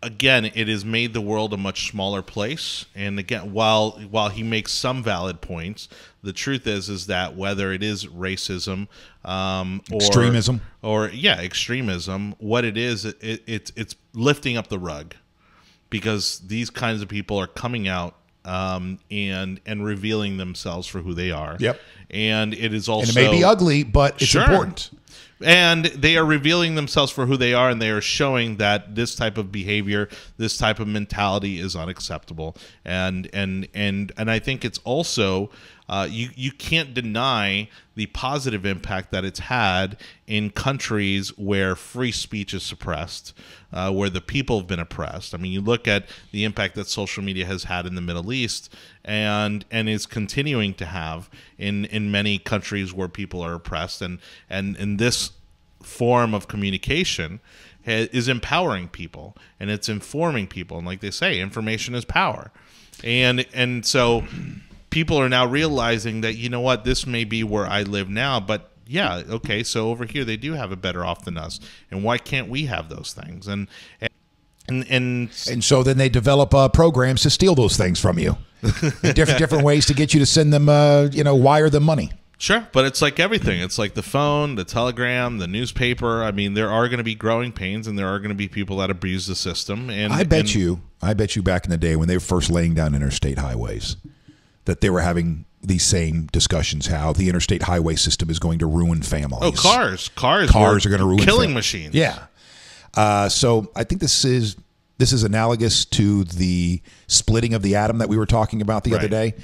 Again, it has made the world a much smaller place. And again, while he makes some valid points, the truth is that whether it is racism, extremism, extremism, what it is, it's lifting up the rug, because these kinds of people are coming out and revealing themselves for who they are. Yep. And it is also, and it may be ugly, but it's important. And they are revealing themselves for who they are, and they are showing that this type of behavior, this type of mentality is unacceptable. And I think it's also you can't deny the positive impact that it's had in countries where free speech is suppressed, where the people have been oppressed. I mean, you look at the impact that social media has had in the Middle East, and is continuing to have in many countries where people are oppressed, and this form of communication is empowering people, and it's informing people, and like they say, information is power, and so people are now realizing that, you know what, this may be where I live now, but yeah, okay, so over here they do have it better off than us, and why can't we have those things? And so then they develop programs to steal those things from you. different ways to get you to send them, wire them money. Sure, but it's like everything. It's like the phone, the telegram, the newspaper. I mean, there are going to be growing pains, and there are going to be people that abuse the system. And I bet you back in the day when they were first laying down interstate highways, that they were having these same discussions, how the interstate highway system is going to ruin families. Oh, cars are going to ruin killing machines. Yeah. So I think this is analogous to the splitting of the atom that we were talking about the other day,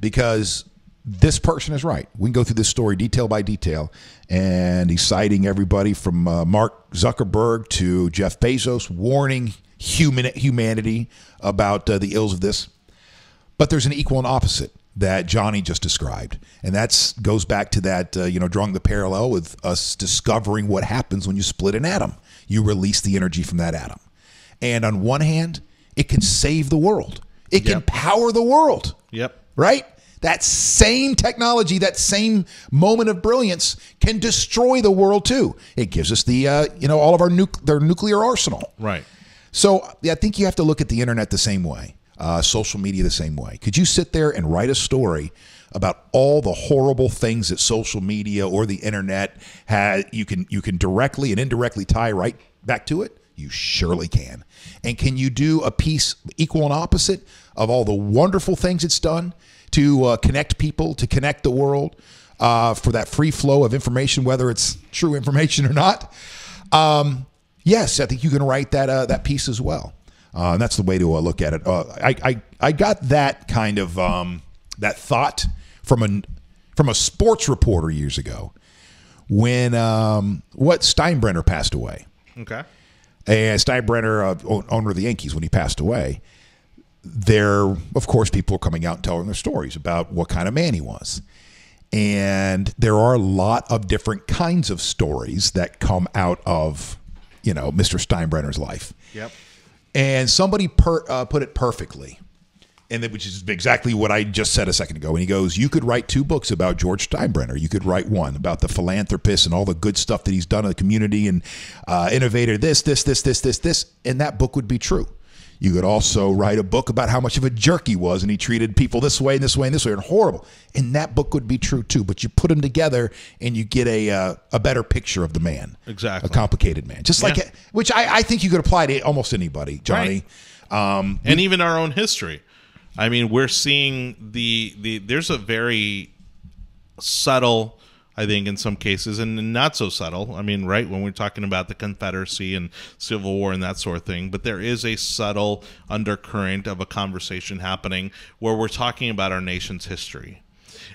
because this person is right. We can go through this story detail by detail, and he's citing everybody from Mark Zuckerberg to Jeff Bezos, warning humanity about the ills of this. But there's an equal and opposite. that Jonny just described. And that goes back to that, drawing the parallel with us discovering what happens when you split an atom. You release the energy from that atom. And on one hand, it can save the world. It can power the world. Yep. Right? That same technology, that same moment of brilliance can destroy the world too. It gives us the, all of their nuclear arsenal. Right. So I think you have to look at the internet the same way, social media the same way. Could you sit there and write a story about all the horrible things that social media or the internet you can directly and indirectly tie right back to it? You surely can. And can you do a piece equal and opposite of all the wonderful things it's done to connect people, to connect the world, for that free flow of information, whether it's true information or not? Yes, I think you can write that piece as well. And that's the way to look at it. I got that kind of that thought from a sports reporter years ago when Steinbrenner passed away. Okay. And Steinbrenner, owner of the Yankees, when he passed away, of course, people are coming out and telling their stories about what kind of man he was. And there are a lot of different kinds of stories that come out of, Mr. Steinbrenner's life. Yep. And somebody put it perfectly, which is exactly what I just said a second ago. And he goes, you could write 2 books about George Steinbrenner. You could write one about the philanthropist and all the good stuff that he's done in the community and innovator this, and that book would be true. You could also write a book about how much of a jerk he was and he treated people this way and this way and this way and horrible. And that book would be true too. But you put them together and you get a better picture of the man. Exactly. A complicated man. Just like, which I think you could apply to almost anybody, Jonny. Right. And even our own history. I mean, we're seeing there's a very subtle, I think, in some cases, and not so subtle. I mean, right, when we're talking about the Confederacy and Civil War and that sort of thing, but there is a subtle undercurrent of a conversation happening where we're talking about our nation's history.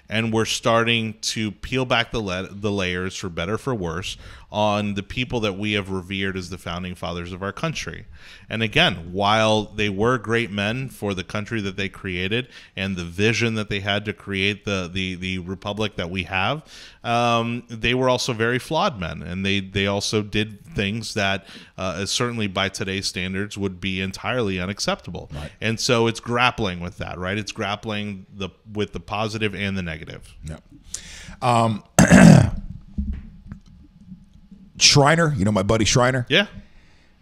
And we're starting to peel back the layers, for better for worse, on the people that we have revered as the founding fathers of our country. And again, while they were great men for the country that they created and the vision that they had to create the republic that we have, they were also very flawed men. And they also did things that, certainly by today's standards, would be entirely unacceptable. Right. And so it's grappling with that, right? It's grappling with the positive and the negative. Yeah. Schreiner, my buddy Schreiner? Yeah.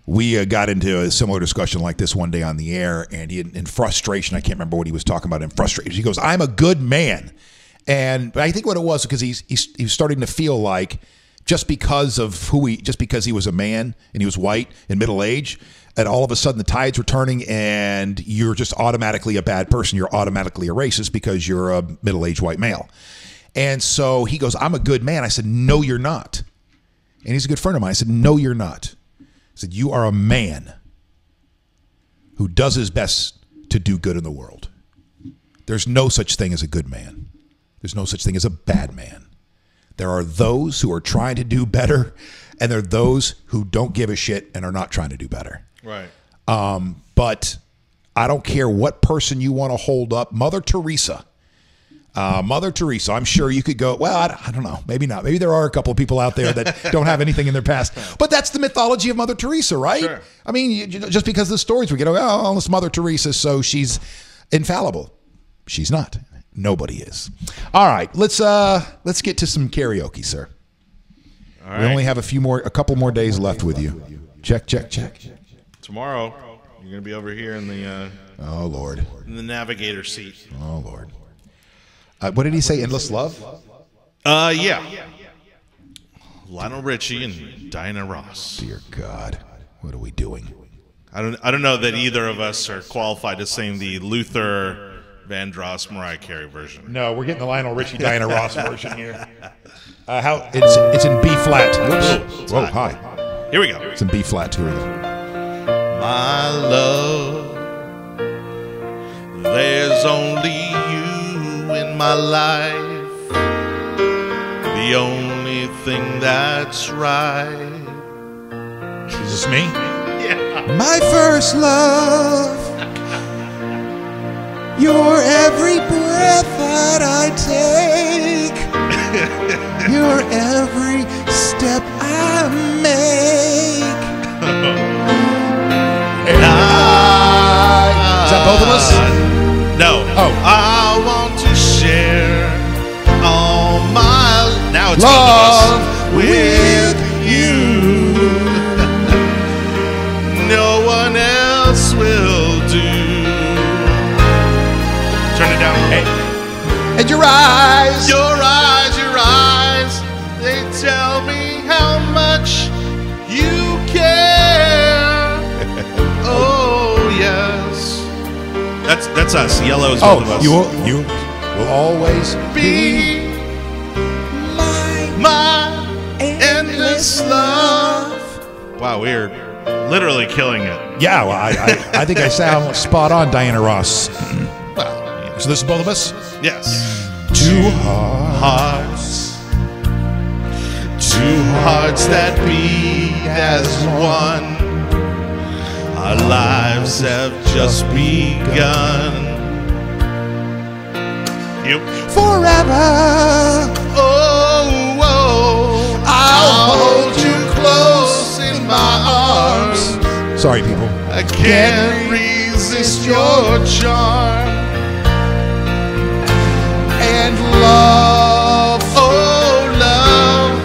We got into a similar discussion like this one day on the air, and in frustration, I can't remember what he was talking about in frustration. He goes, I'm a good man. But I think what it was, because he's starting to feel like just because he was a man and he was white and middle age, and all of a sudden the tides were turning and you're just automatically a bad person. You're automatically a racist because you're a middle-aged white male. And so he goes, I'm a good man. I said, no, you're not. And he's a good friend of mine. I said, no, you're not. I said, you are a man who does his best to do good in the world. There's no such thing as a good man. There's no such thing as a bad man. There are those who are trying to do better, and there are those who don't give a shit and are not trying to do better. Right. But I don't care what person you want to hold up. Mother Teresa, I'm sure you could go, well, I don't know. Maybe not. Maybe there are a couple of people out there that don't have anything in their past. But that's the mythology of Mother Teresa, right? Sure. I mean, just because of the stories we get, oh, it's Mother Teresa, so she's infallible. She's not. Nobody is. All right, let's get to some karaoke, sir. All right. We only have a couple more days left with you. Check. Tomorrow, you're going to be over here in the oh Lord, in the navigator seat. Oh Lord. What did he say? Endless Love? Yeah. Lionel Richie and Diana Ross. Dear God, what are we doing? I don't know that either of us are qualified to sing the Luther Vandross Mariah Carey version. No, we're getting the Lionel Richie Diana Ross version here. It's in B flat. Oops. Whoa, hi. Here we go. It's in B flat. Here we go. My love, there's only you in my life, the only thing that's right. Is this me? Yeah. My first love. You're every breath that I take. You're every step I make. Is that both of us? No. Oh. I want to share all my now it's love both of us with you. No one else will do. Turn it down. Hey. And your eyes. Your eyes, they tell me how much you care. Oh, yes. That's us. Yellow is both of us. You will always be my endless love. Wow, we're literally killing it. Yeah, well, I think I sound spot on, Diana Ross. So this is both of us? Yes. Two hearts. Two hearts that beat as one. Our lives have just begun. You Forever. Oh, I'll hold you close in my arms. Sorry, people. I can't resist your charm. And love. Oh, love,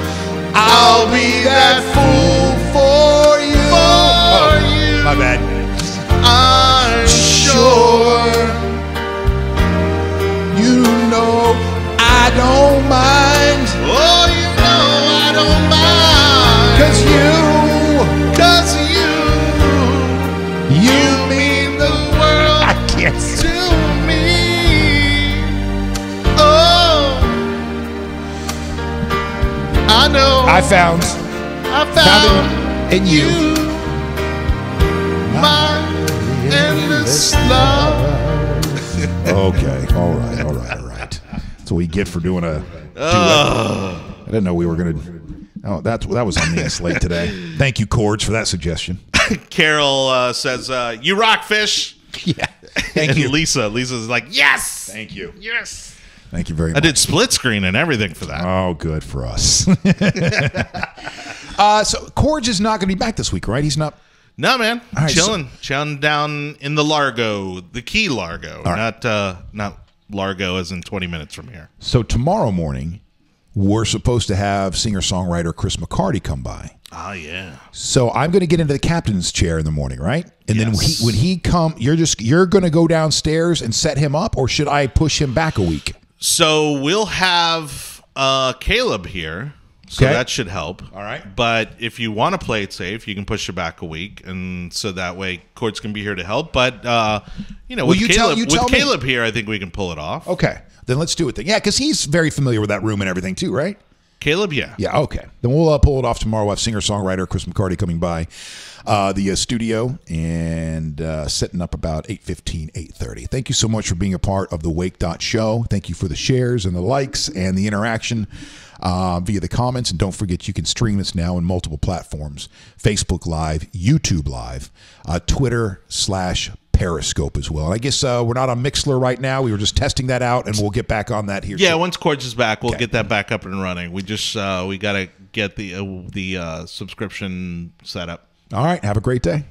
I'll be that fool for you. My bad. I'm sure. You know I don't mind. Oh, you know I don't mind. Cause you mean the world I can't. to me. Oh, I know. I found found it in you. My endless love. Okay, all right. That's what we get for doing a duet. I didn't know we were going to. Oh, that was on me late today. Thank you, Chords, for that suggestion. Carol says, "You rock, fish." Yeah, thank and you. Lisa's like, "Yes, Thank you. yes." Thank you very much. I did split screen and everything for that. Oh, good for us. So Chords is not going to be back this week, right? He's not. No, man, All right, chilling down in the Largo, the Key Largo, right. not Largo as in 20 minutes from here. So tomorrow morning, we're supposed to have singer-songwriter Chris McCarty come by. Oh, yeah. So I'm going to get into the captain's chair in the morning, right? And Yes. then when he come, you're going to go downstairs and set him up, or should I push him back a week? So we'll have Caleb here, so Okay. that should help. All right. But if you want to play it safe, you can push it back a week, and so that way Courts can be here to help. But with Caleb here, I think we can pull it off. Okay, then let's do it then. Yeah, because he's very familiar with that room and everything too, right? Caleb, yeah. Yeah, okay. Then we'll pull it off tomorrow. We'll have singer-songwriter Chris McCarty coming by the studio and setting up about 8:15, 8:30. Thank you so much for being a part of the Wake.Show. Thank you for the shares and the likes and the interaction via the comments. And don't forget, you can stream us now on multiple platforms. Facebook Live, YouTube Live, Twitter/Periscope as well. And I guess we're not on Mixler right now. We were just testing that out, and we'll get back on that here. Yeah, soon. once Cords is back, we'll get that back up and running. We just we got to get the subscription set up. All right. Have a great day.